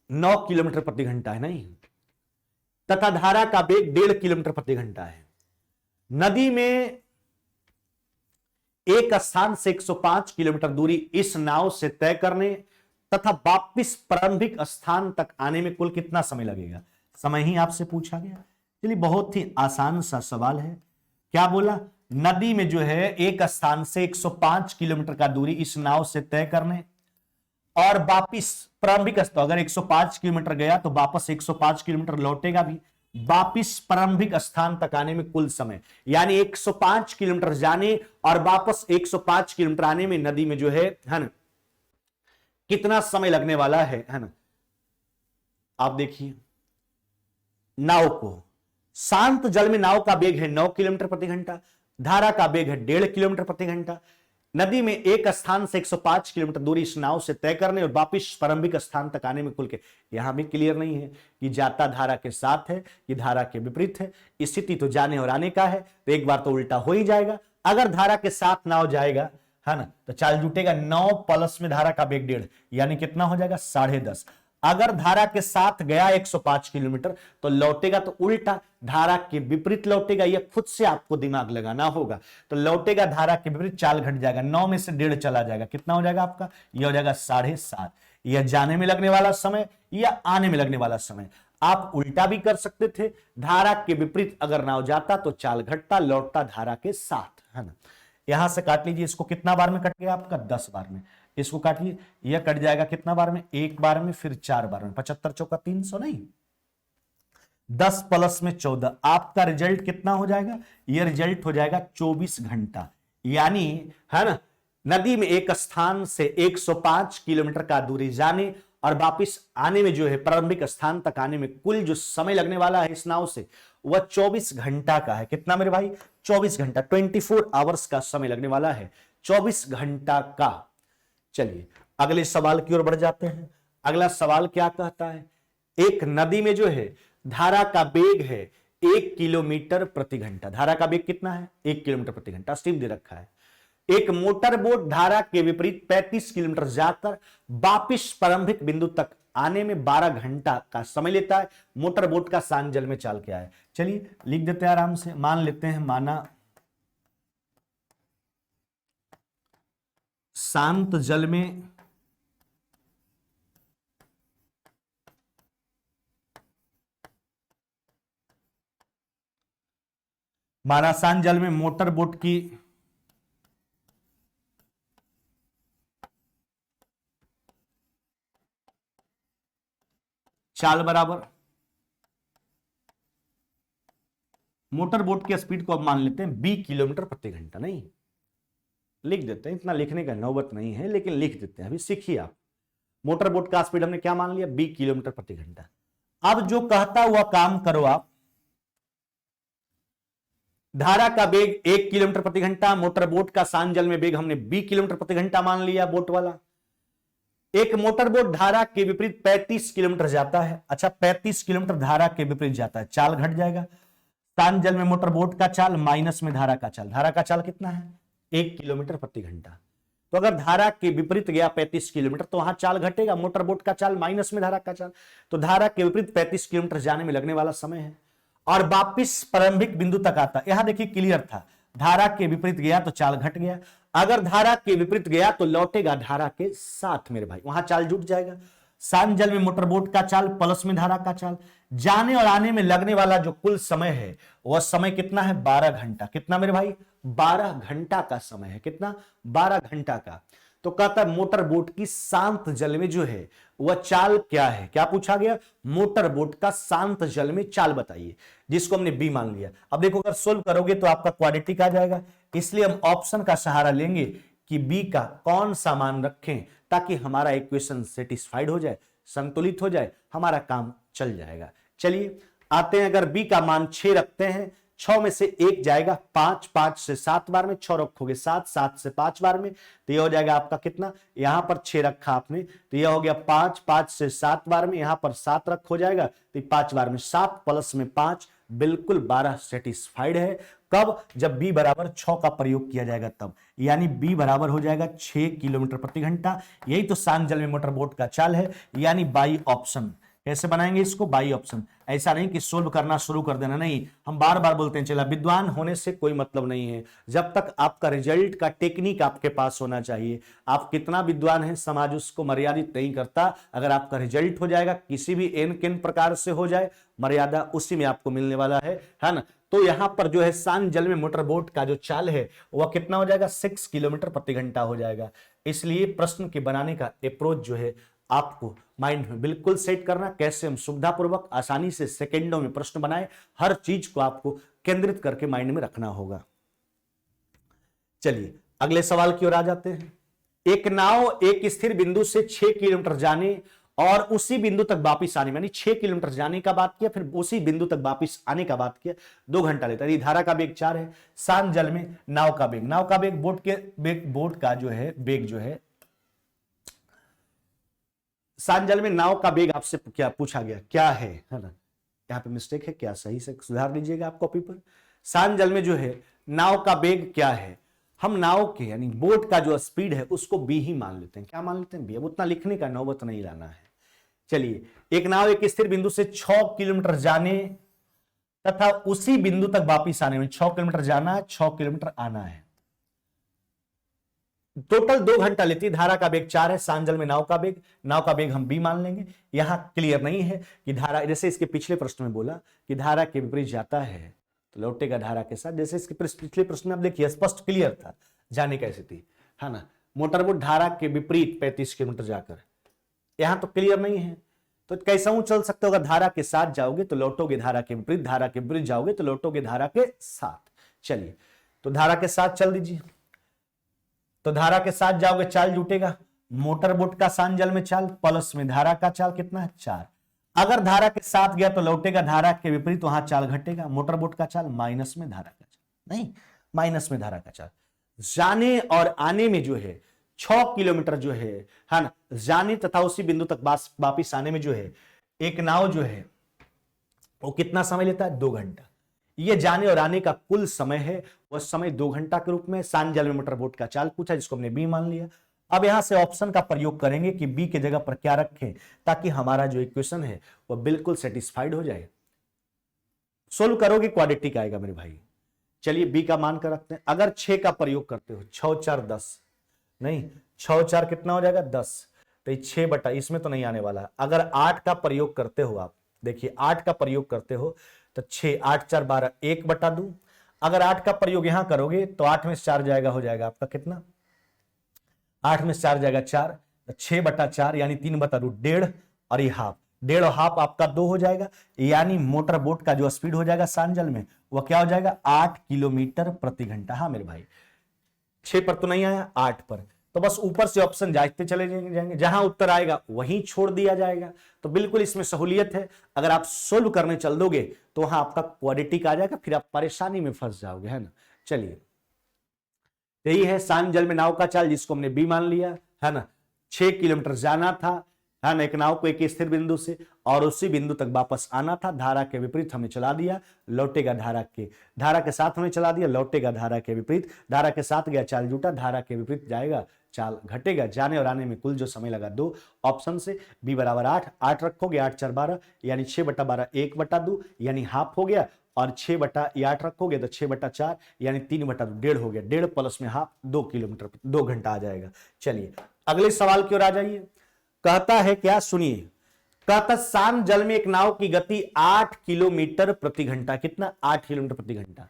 9 किलोमीटर प्रति घंटा है, नहीं, तथा धारा का वेग 1.5 किलोमीटर प्रति घंटा है। नदी में एक स्थान से 105 किलोमीटर दूरी इस नाव से तय करने तथा वापिस प्रारंभिक स्थान तक आने में कुल कितना समय लगेगा? समय ही आपसे पूछा गया। चलिए, बहुत ही आसान सा सवाल है। क्या बोला? नदी में जो है एक स्थान से 105 किलोमीटर का दूरी इस नाव से तय करने और वापिस प्रारंभिक स्थान, अगर 105 किलोमीटर गया तो वापस 105 किलोमीटर लौटेगा भी, वापिस प्रारंभिक स्थान तक आने में कुल समय, यानी 105 किलोमीटर जाने और वापस 105 किलोमीटर आने में नदी में जो है ना, कितना समय लगने वाला है ना। आप देखिए, नाव को, शांत जल में नाव का वेग है 9 किलोमीटर प्रति घंटा, धारा का वेग है 1.5 किलोमीटर प्रति घंटा। नदी में एक स्थान से 105 किलोमीटर दूरी इस नाव से तय करने और वापिस प्रारंभिक स्थान तक आने में कुल के, यहां भी क्लियर नहीं है कि जाता धारा के साथ है कि धारा के विपरीत है। स्थिति तो जाने और आने का है, तो एक बार तो उल्टा हो ही जाएगा। अगर धारा के साथ नाव जाएगा, है ना, तो चाल जुटेगा 9 प्लस में धारा का वेग 1.5, यानी कितना हो जाएगा? 10.5। अगर धारा के साथ गया 105 किलोमीटर तो लौटेगा तो उल्टा धारा के विपरीत लौटेगा। यह खुद से आपको दिमाग लगाना होगा। तो लौटेगा धारा के विपरीत, चाल घट जाएगा, 9 में से 1.5 चला जाएगा, कितना हो जाएगा आपका? यह हो जाएगा 7.5। यह जाने में लगने वाला समय या आने में लगने वाला समय। आप उल्टा भी कर सकते थे, धारा के विपरीत अगर नाव जाता तो चाल घटता, लौटता धारा के साथ, है ना। यहां से काट लीजिए, इसको कितना बार में कट गया आपका? 10 बार में। इसको काटिए, यह कट जाएगा कितना बार में? 1 बार में, फिर 4 बार में। 75 चौका 300, नहीं, 10 प्लस में 14। आपका रिजल्ट कितना हो जाएगा? यह रिजल्ट हो जाएगा 24 घंटा, यानी, है ना, नदी में एक स्थान से 105 किलोमीटर का दूरी जाने और वापिस आने में जो है प्रारंभिक स्थान तक आने में कुल जो समय लगने वाला है इस नाव से, वह 24 घंटा का है। कितना मेरे भाई? 24 घंटा, 24 आवर्स का समय लगने वाला है, 24 घंटा का। चलिए, अगले सवाल की ओर बढ़ जाते हैं। अगला सवाल क्या कहता है? एक नदी में जो है धारा का वेग है 1 किलोमीटर प्रति घंटा। धारा का वेग कितना है? 1 किलोमीटर प्रति घंटा, स्टीम दे रखा है। एक मोटर बोट धारा के विपरीत 35 किलोमीटर जाकर वापिस प्रारंभिक बिंदु तक आने में 12 घंटा का समय लेता है। मोटर बोट का शांत जल में चाल क्या है? चलिए, लिख देते हैं आराम से। मान लेते हैं, माना शांत जल में मोटर बोट की चाल बराबर, मोटर बोट की स्पीड को अब मान लेते हैं 20 किलोमीटर प्रति घंटा। नहीं, लिख देते हैं, इतना लिखने का नौबत नहीं है, लेकिन लिख देते हैं। अभी सीखिए आप। मोटर बोट का स्पीड हमने क्या मान लिया? 20 किलोमीटर प्रति घंटा। अब जो कहता हुआ काम करो आप, धारा का वेग 1 किलोमीटर प्रति घंटा, मोटर बोट का शांत जल में वेग हमने 20 किलोमीटर प्रति घंटा मान लिया, बोट वाला। एक मोटर बोट धारा के विपरीत 35 किलोमीटर जाता है। अच्छा, 35 किलोमीटर धारा के विपरीत जाता है, चाल घट जाएगा। शांत जल में मोटर बोट का चाल माइनस में धारा का चाल। धारा का चाल कितना है? 1 किलोमीटर प्रति घंटा। तो अगर धारा के विपरीत गया 35 किलोमीटर तो वहां चाल घटेगा, मोटर बोट का चाल माइनस में धारा का चाल। तो धारा के विपरीत 35 किलोमीटर जाने में लगने वाला समय है और वापिस प्रारंभिक बिंदु तक आता। यहां देखिए क्लियर था, धारा के विपरीत गया तो चाल घट गया, अगर धारा के विपरीत गया तो लौटेगा धारा के साथ मेरे भाई, वहां चाल जुट जाएगा। शांत जल में मोटर बोट का चाल प्लस में धारा का चाल। जाने और आने में लगने वाला जो कुल समय है वह समय कितना है? 12 घंटा। कितना मेरे भाई? 12 घंटा का समय है। कितना? 12 घंटा का। तो कहता है मोटर बोट की शांत जल में जो है वह चाल क्या है। क्या पूछा गया? मोटर बोट का शांत जल में चाल बताइए, जिसको हमने बी मान लिया। अब देखो अगर सोल्व करोगे तो आपका क्वाड्रेटिक आ जाएगा, इसलिए हम ऑप्शन का सहारा लेंगे कि बी का कौन सा मान रखें ताकि हमारा इक्वेशन सेटिस्फाइड हो जाए, संतुलित हो जाए, हमारा काम चल जाएगा। चलिए आते हैं, अगर बी का मान 6 रखते हैं, 6 में से 1 जाएगा 5, 5 से 7 बार में, 6 रखोगे 7, 7 से 5 बार में, तो यह हो जाएगा आपका कितना? यहां पर 6 रखा आपने तो यह हो गया 5, 5 से 7 बार में, यहां पर 7 रख हो जाएगा तो 5 बार में 7 प्लस में 5, बिल्कुल 12 सेटिस्फाइड है। कब? जब b बराबर 6 का प्रयोग किया जाएगा तब, यानी b बराबर हो जाएगा 6 किलोमीटर प्रति घंटा। यही तो शांत जल में मोटर बोट का चाल है, यानी बाई ऑप्शन। कैसे बनाएंगे इसको? By option. ऐसा नहीं कि सोल्व करना शुरू कर देना, नहीं, हम बार बार बोलते हैं। चला, विद्वान होने से कोई मतलब नहीं है, जब तक आपका रिजल्ट का टेक्निक आपके पास होना चाहिए। आप कितना विद्वान हैं समाज उसको मर्यादित नहीं करता। अगर आपका रिजल्ट हो जाएगा, किसी भी एन किन प्रकार से हो जाए, मर्यादा उसी में आपको मिलने वाला है ना। तो यहां पर जो है शांत जल में मोटर बोट का जो चाल है वह कितना हो जाएगा? 6 किलोमीटर प्रति घंटा हो जाएगा। इसलिए प्रश्न के बनाने का अप्रोच जो है आपको माइंड में बिल्कुल सेट करना, कैसे हम सुविधापूर्वक आसानी से सेकंडों में प्रश्न बनाए, हर चीज को आपको केंद्रित करके माइंड में रखना होगा। चलिए अगले सवाल की ओर आ जाते हैं। एक नाव एक स्थिर बिंदु से 6 किलोमीटर जाने और उसी बिंदु तक वापिस आने, यानी 6 किलोमीटर जाने का बात किया, फिर उसी बिंदु तक वापिस आने का बात किया, 2 घंटा लेता है। धारा का वेग 4 है, शांत जल में नाव का वेग बोट का जो है वेग जो है, शांत जल में नाव का वेग आपसे क्या पूछा गया, क्या है ना? यहाँ पे मिस्टेक है क्या? सही से सुधार लीजिएगा आप कॉपी पर। शांत जल में जो है नाव का वेग क्या है? हम नाव के यानी बोट का जो स्पीड है उसको बी ही मान लेते हैं। क्या मान लेते हैं? बी। अब उतना लिखने का नौबत नहीं लाना है। चलिए, एक नाव एक स्थिर बिंदु से 6 किलोमीटर जाने तथा उसी बिंदु तक वापिस आने में, 6 किलोमीटर जाना है, 6 किलोमीटर आना है, टोटल 2 घंटा लेती है। धारा का वेग 4 है, शांत जल में नाव का वेग हम बी मान लेंगे। यहां क्लियर नहीं है कि धारा, जैसे इसके पिछले प्रश्न में बोला कि धारा के विपरीत जाता है तो लौटेगा धारा के साथ, जैसे इसके पिछले प्रश्न में आप देखिए स्पष्ट क्लियर था जाने की स्थिति, है ना। मोटरबोट धारा के विपरीत 35 किलोमीटर जाकर, यहां तो क्लियर नहीं है, तो कैसा हूं चल सकते होगा? धारा के साथ जाओगे तो लौटोगे धारा के विपरीत, धारा के विपरीत जाओगे तो लौटोगे धारा के साथ। चलिए, तो धारा के साथ चल दीजिए, तो धारा के साथ जाओगे चाल जुटेगा। मोटरबोट का शांत जल में चाल प्लस में धारा का चाल कितना है? 4। अगर धारा के साथ गया तो लौटेगा धारा के विपरीत, वहां चाल घटेगा। मोटरबोट का चाल माइनस में धारा का चाल, नहीं, माइनस में धारा का चाल। जाने और आने में जो है 6 किलोमीटर जो है ना, जाने तथा उसी बिंदु तक वापिस आने में जो है एक नाव जो है वो कितना समय लेता है? 2 घंटा। ये जाने और आने का कुल समय है, वह समय 2 घंटा के रूप में। शांत जल में मोटर बोट का चाल पूछा, जिसको हमने बी मान लिया। अब यहां से ऑप्शन का प्रयोग करेंगे कि बी के जगह पर क्या रखें ताकि हमारा जो इक्वेशन है वह बिल्कुल सेटिस्फाइड हो जाए। सोल्व करोगे क्वाड्रेटिक आएगा मेरे भाई। चलिए बी का मान कर रखते हैं। अगर 6 का प्रयोग करते हो, 6 4 10, नहीं 6 4 कितना हो जाएगा? 10, तो 6 बटा, इसमें तो नहीं आने वाला। अगर 8 का प्रयोग करते हो आप, देखिए 8 का प्रयोग करते हो तो 6 8 4 12, 1 बटा 2। अगर 8 का प्रयोग यहां करोगे तो 8 में से 4 जाएगा, हो जाएगा आपका कितना? 8 में से 4 जाएगा 4, तो 6 बटा 4 यानी 3 बटा 2, 1.5, और ये हाफ, 1.5 और हाफ आपका 2 हो जाएगा। यानी मोटर बोट का जो स्पीड हो जाएगा शांत जल में वह क्या हो जाएगा? 8 किलोमीटर प्रति घंटा। हाँ मेरे भाई, 6 पर तो नहीं आया, 8 पर, तो बस ऊपर से ऑप्शन जांचते चले जाएंगे, जहां उत्तर आएगा वहीं छोड़ दिया जाएगा। तो बिल्कुल इसमें सहूलियत है। अगर आप सोल्व करने चल दोगे तो वहां आपका क्वाड्रेटिक आ जाएगा, फिर आप परेशानी में फंस जाओगे, है ना। चलिए, यही है शांत जल में नाव का चाल, जिसको हमने बी मान लिया, है ना। 6 किलोमीटर जाना था, है ना, एक नाव को एक स्थिर बिंदु से, और उसी बिंदु तक वापस आना था। धारा के विपरीत हमने चला दिया, लौटेगा धारा के साथ हमने चला दिया, लौटेगा धारा के विपरीत। धारा के साथ गया चाल जुटा, धारा के विपरीत जाएगा चाल घटेगा। जाने और आने में कुल जो समय लगा 2। ऑप्शन से बी बराबर 8, 8 रखोगे, 8 4 12 यानी 6 बटा 12, 1 बटा 2 यानी हाफ हो गया। और 6 बटा 8 रखोगे तो 6 बटा 4 यानी 3 बटा 2, 1.5 हो गया। 1.5 प्लस में हाफ, 2 किलोमीटर, 2 घंटा आ जाएगा। चलिए अगले सवाल की ओर आ जाइए। कहता है क्या, सुनिए, कहता शांत जल में एक नाव की गति 8 किलोमीटर प्रति घंटा, कितना? 8 किलोमीटर प्रति घंटा।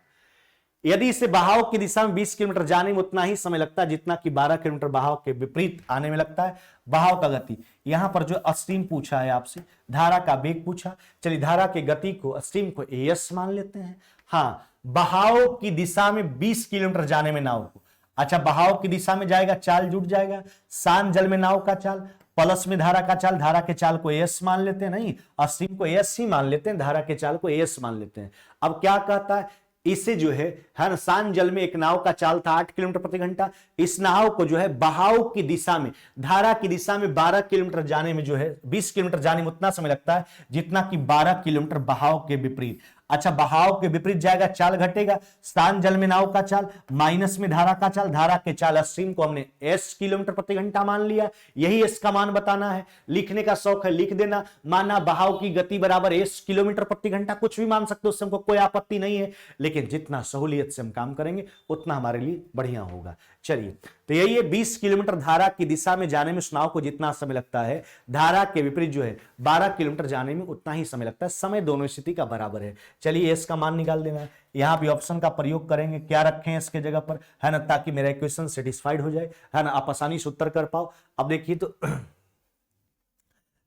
यदि इसे बहाव की दिशा में 20 किलोमीटर जाने में उतना ही समय लगता है जितना कि 12 किलोमीटर बहाव के विपरीत आने में लगता है। बहाव का गति, यहां पर जो स्ट्रीम पूछा है आपसे, धारा का वेग पूछा। चलिए धारा की गति को, स्ट्रीम को एस मान लेते हैं। हाँ, बहाव की दिशा में 20 किलोमीटर जाने में नाव को, अच्छा बहाव की दिशा में जाएगा, चाल जुट जाएगा। शांत जल में नाव का चाल, प्लस में धारा का चाल, धारा के चाल को एस मान लेते हैं, नहीं स्ट्रीम को एस ही मान लेते हैं, धारा के चाल को एस मान लेते हैं। अब क्या कहता है, इसे जो है ना, शांत जल में एक नाव का चाल था 8 किलोमीटर प्रति घंटा। इस नाव को जो है बहाव की दिशा में, धारा की दिशा में 12 किलोमीटर जाने में जो है 20 किलोमीटर जाने में उतना समय लगता है जितना कि 12 किलोमीटर बहाव के विपरीत। अच्छा, बहाव के विपरीत जाएगा, चाल घटेगा। शांत जल में नाव का चाल माइनस में धारा का चाल, धारा के चाल स्ट्रीम को हमने एस किलोमीटर प्रति घंटा मान लिया। यही एस का मान बताना है, लिखने का शौक है लिख देना। माना बहाव की गति बराबर एस किलोमीटर प्रति घंटा, कुछ भी मान सकते हो, उससे हमको कोई आपत्ति नहीं है, लेकिन जितना सहूलियत से हम काम करेंगे उतना हमारे लिए बढ़िया होगा। चलिए, तो यही है 20 किलोमीटर धारा की दिशा में जाने में उस नाव को जितना समय लगता है, धारा के विपरीत जो है 12 किलोमीटर जाने में उतना ही समय लगता है। समय दोनों स्थिति का बराबर है। चलिए एस का मान निकाल देना है, यहां भी ऑप्शन का प्रयोग करेंगे, क्या रखें इसके जगह पर, है ना, ताकि मेरा इक्वेशन सेटिस्फाइड हो जाए, है ना, आप आसानी से उत्तर कर पाओ। अब देखिए तो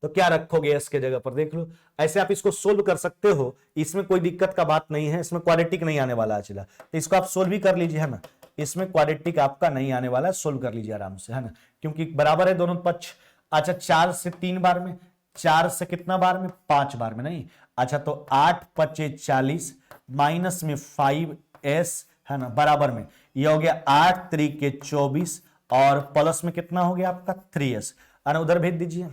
क्या रखोगे इसके जगह पर, देख लो। ऐसे आप इसको सोल्व कर सकते हो, इसमें कोई दिक्कत का बात नहीं है, इसमें क्वाड्रेटिक नहीं आने वाला है। चला, तो इसको आप सोल्व भी कर लीजिए, है ना, इसमें क्वाड्रेटिक आपका नहीं आने वाला है, सोल्व कर लीजिए आराम से, है ना, क्योंकि बराबर है दोनों पक्ष। अच्छा, 4 से 3 बार में, 4 से कितना बार में, 5 बार में, नहीं। अच्छा, तो 8 पचे 40 माइनस में 5s, है ना, बराबर में ये हो गया 8 त्रिके 24 और प्लस में कितना हो गया आपका 3s, है ना, उधर भेज दीजिए।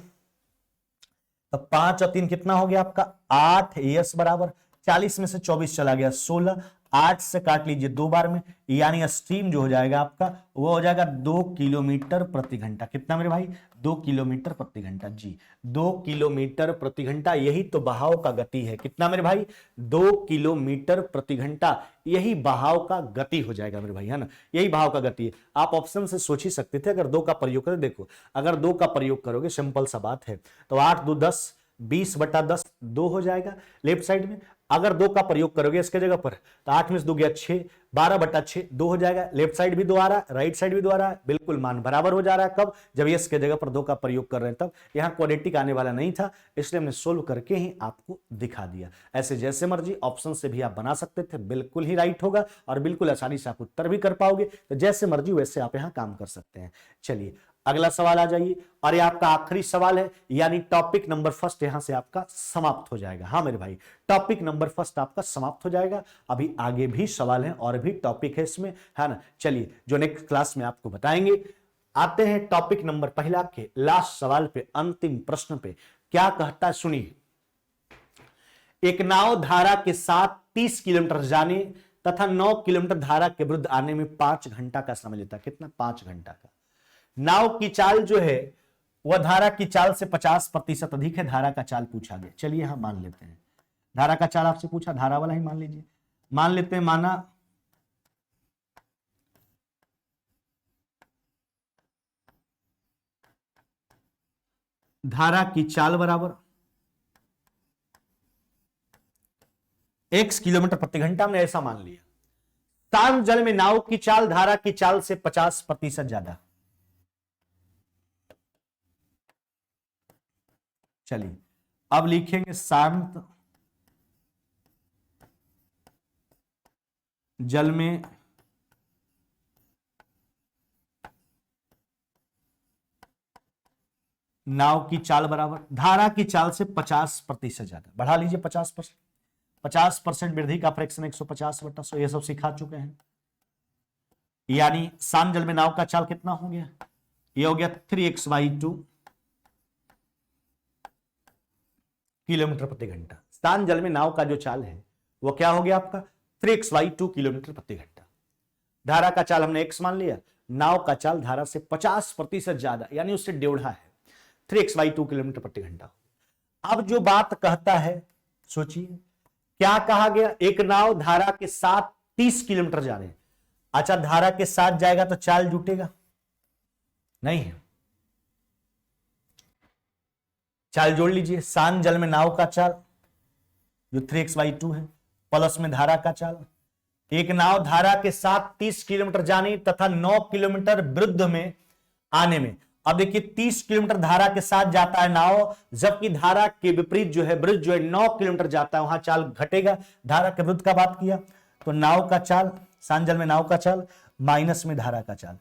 तो 5 और 3 कितना हो गया आपका 8s बराबर 40 में से 24 चला गया 16, 8 से काट लीजिए 2 बार में, यानी स्ट्रीम जो हो जाएगा आपका वो हो जाएगा 2 किलोमीटर प्रति घंटा। कितना मेरे भाई, 2 किलोमीटर प्रति घंटा, जी 2 किलोमीटर प्रति घंटा। यही तो बहाव का गति है। कितना मेरे भाई, 2 किलोमीटर प्रति घंटा, यही बहाव का गति हो जाएगा मेरे भाई, है ना, यही बहाव का गति है। आप ऑप्शन से सोच ही सकते थे, अगर 2 का प्रयोग करें, देखो अगर 2 का प्रयोग करोगे, सिंपल सा बात है, तो 8 2 10, 20/10 2 हो जाएगा लेफ्ट साइड में। अगर 2 का प्रयोग करोगे इसके जगह पर, तो 8 में से 2 गया 6, 12/6 2 हो जाएगा। लेफ्ट साइड भी 2 आ रहा है, राइट साइड भी 2 आ रहा है, बिल्कुल मान बराबर हो जा रहा है। कब, जब ये इसके जगह पर 2 का प्रयोग कर रहे हैं, तब यहां क्वाड्रेटिक आने वाला नहीं था, इसलिए हमने सोल्व करके ही आपको दिखा दिया। ऐसे जैसे मर्जी ऑप्शन से भी आप बना सकते थे, बिल्कुल ही राइट होगा और बिल्कुल आसानी से आप उत्तर भी कर पाओगे। तो जैसे मर्जी वैसे आप यहां काम कर सकते हैं। चलिए अगला सवाल आ जाइए, और ये आपका आखिरी सवाल है, यानी टॉपिक नंबर फर्स्ट यहां से आपका समाप्त हो जाएगा। हाँ मेरे भाई, टॉपिक नंबर फर्स्ट आपका समाप्त हो जाएगा। अभी आगे भी सवाल हैं और भी टॉपिक है इसमें, है ना। चलिए जो नेक्स्ट क्लास में आपको बताएंगे। आते हैं टॉपिक नंबर पहला के लास्ट सवाल पे, अंतिम प्रश्न पे। क्या कहता है सुनिए, एक नाव धारा के साथ 30 किलोमीटर जाने तथा 9 किलोमीटर धारा के विरुद्ध आने में 5 घंटा का समय लेता है। कितना, 5 घंटा का। नाव की चाल जो है वह धारा की चाल से 50% अधिक है। धारा का चाल पूछा गया, चलिए यहां मान लेते हैं, धारा का चाल आपसे पूछा, धारा वाला ही मान लीजिए। मान लेते हैं, माना धारा की चाल बराबर x किलोमीटर प्रति घंटा, हमने ऐसा मान लिया। शांत जल में नाव की चाल धारा की चाल से 50% ज्यादा। चलिए अब लिखेंगे शांत जल में नाव की चाल बराबर धारा की चाल से 50% ज्यादा। बढ़ा लीजिए 50%, 50% वृद्धि का फ्रैक्शन 150/100, ये सब सिखा चुके हैं। यानी शांत जल में नाव का चाल कितना हो गया, ये हो गया 3x/2 किलोमीटर प्रति घंटा। शांत जल में नाव का जो चाल है वो क्या हो गया आपका 3x/2 किलोमीटर प्रति घंटा। धारा का चाल हमने x मान लिया, नाव का चाल धारा से 50% ज्यादा, यानी उससे डेढ़ा है, 3x/2 किलोमीटर प्रति घंटा। अब जो बात कहता है सोचिए, क्या कहा गया, एक नाव धारा के साथ 30 किलोमीटर जा रहे हैं। अच्छा, धारा के साथ जाएगा तो चाल जुटेगा नहीं है, चाल जोड़ लीजिए। शांत जल में नाव का चाल जो 3x/2 है, प्लस में धारा का चाल, एक नाव धारा के साथ 30 किलोमीटर जाने तथा 9 किलोमीटर विरुद्ध में आने में। अब देखिए 30 किलोमीटर धारा के साथ जाता है नाव, जबकि धारा के विपरीत जो है ब्रिज जो है 9 किलोमीटर जाता है, वहां चाल घटेगा। धारा के विरुद्ध का बात किया तो नाव का चाल, शांत जल में नाव का चाल माइनस में धारा का चाल।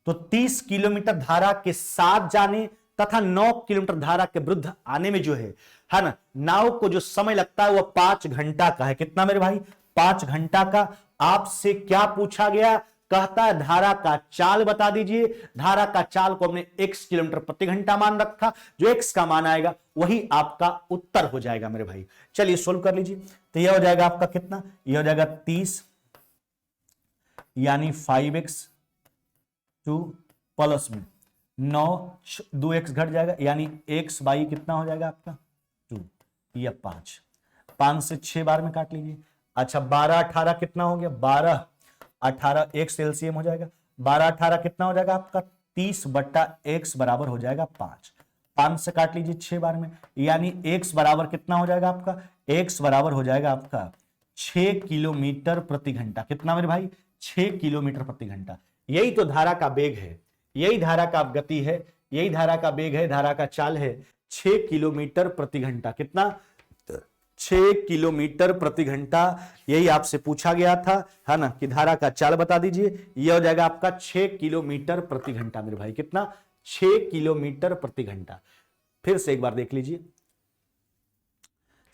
तो 30 किलोमीटर धारा के साथ जाने तथा 9 किलोमीटर धारा के विरुद्ध आने में जो है ना, नाव को जो समय लगता है वह 5 घंटा का है। कितना मेरे भाई? 5 घंटा का। आपसे क्या पूछा गया? कहता है धारा का चाल बता दीजिए। धारा का चाल को हमने x किलोमीटर प्रति घंटा मान रखा, जो x का मान आएगा वही आपका उत्तर हो जाएगा मेरे भाई। चलिए सोल्व कर लीजिए। तो यह हो जाएगा आपका कितना? यह हो जाएगा 30 यानी 5x 2 प्लस में 9, 2x घट जाएगा यानी x बाई कितना हो जाएगा आपका 2 या 5। 5 से 6 बार में काट लीजिए। अच्छा 12 18 कितना हो गया? 12 18 x एलसीएम हो जाएगा। 12 18 कितना हो जाएगा आपका? 30 बट्टा x बराबर हो जाएगा 5। 5 से काट लीजिए 6 बार में, यानी x बराबर कितना हो जाएगा आपका? x बराबर हो जाएगा आपका 6 किलोमीटर प्रति घंटा। कितना मेरे भाई? 6 किलोमीटर प्रति घंटा। यही तो धारा का वेग है, यही धारा का गति है, यही धारा का वेग है, धारा का चाल है 6 किलोमीटर प्रति घंटा। कितना? 6 किलोमीटर प्रति घंटा। यही आपसे पूछा गया था, है ना, कि धारा का चाल बता दीजिए। यह हो जाएगा आपका 6 किलोमीटर प्रति घंटा मेरे भाई। कितना? 6 किलोमीटर प्रति घंटा। फिर से एक बार देख लीजिए।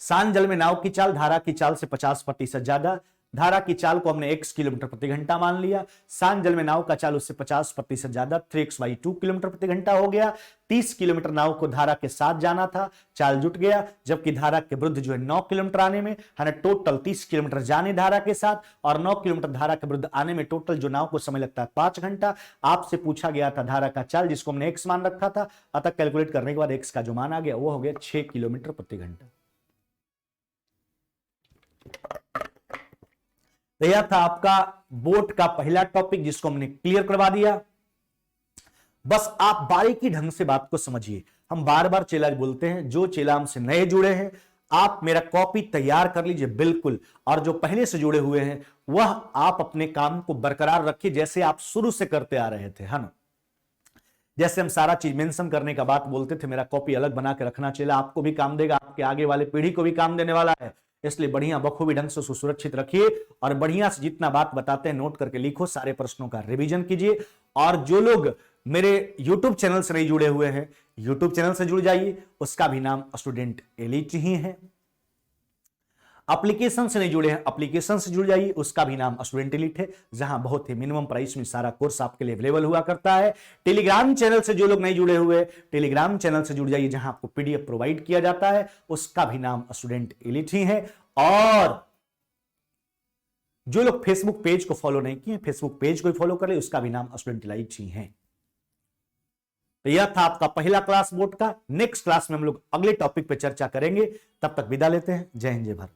शांत जल में नाव की चाल धारा की चाल से 50% ज्यादा। धारा की चाल को हमने x किलोमीटर प्रति घंटा मान लिया। शांत जल में नाव का चाल उससे 50% ज्यादा, 3x/2 किलोमीटर प्रति घंटा हो गया। 30 किलोमीटर नाव को धारा के साथ जाना था, चाल जुट गया, जबकि धारा के विरुद्ध जो है 9 किलोमीटर आने में, है ना, टोटल 30 किलोमीटर जाने धारा के साथ और 9 किलोमीटर धारा के विरुद्ध आने में टोटल जो नाव को समय लगता है 5 घंटा। आपसे पूछा गया था धारा का चाल, जिसको हमने x मान रखा था, अतः कैलकुलेट करने के बाद x का जो मान आ गया वो हो गया 6 किलोमीटर प्रति घंटा। तो यह था आपका बोर्ड का पहला टॉपिक, जिसको हमने क्लियर करवा दिया। बस आप बारीकी ढंग से बात को समझिए। हम बार बार चेला बोलते हैं, जो चेला हमसे नए जुड़े हैं आप मेरा कॉपी तैयार कर लीजिए बिल्कुल, और जो पहले से जुड़े हुए हैं वह आप अपने काम को बरकरार रखिए जैसे आप शुरू से करते आ रहे थे, है ना। जैसे हम सारा चीज मेंशन करने का बात बोलते थे, मेरा कॉपी अलग बना के रखना चेला, आपको भी काम देगा, आपके आगे वाले पीढ़ी को भी काम देने वाला है। इसलिए बढ़िया बखूबी ढंग से उसको सुरक्षित रखिए और बढ़िया से जितना बात बताते हैं नोट करके लिखो, सारे प्रश्नों का रिवीजन कीजिए। और जो लोग मेरे YouTube चैनल से नहीं जुड़े हुए हैं, YouTube चैनल से जुड़ जाइए, उसका भी नाम स्टूडेंट एलीट ही है। एप्लीकेशन से नहीं जुड़े हैं, एप्लीकेशन से जुड़ जाइए, उसका भी नाम स्टूडेंट एलीट है, जहां बहुत ही मिनिमम प्राइस में सारा कोर्स आपके लिए अवेलेबल हुआ करता है। टेलीग्राम चैनल से जो लोग नहीं जुड़े हुए, टेलीग्राम चैनल से जुड़ जाइए, जहां आपको PDF प्रोवाइड किया जाता है, उसका भी नाम स्टूडेंट एलीट ही है। और जो लोग फेसबुक पेज को फॉलो नहीं किए, फेसबुक पेज को फॉलो कर ले, उसका भी नाम स्टूडेंट एलीट ही है। तो यह था आपका पहला क्लास बोर्ड का। नेक्स्ट क्लास में हम लोग अगले टॉपिक पे चर्चा करेंगे। तब तक विदा लेते हैं। जय हिंद, जय भारत।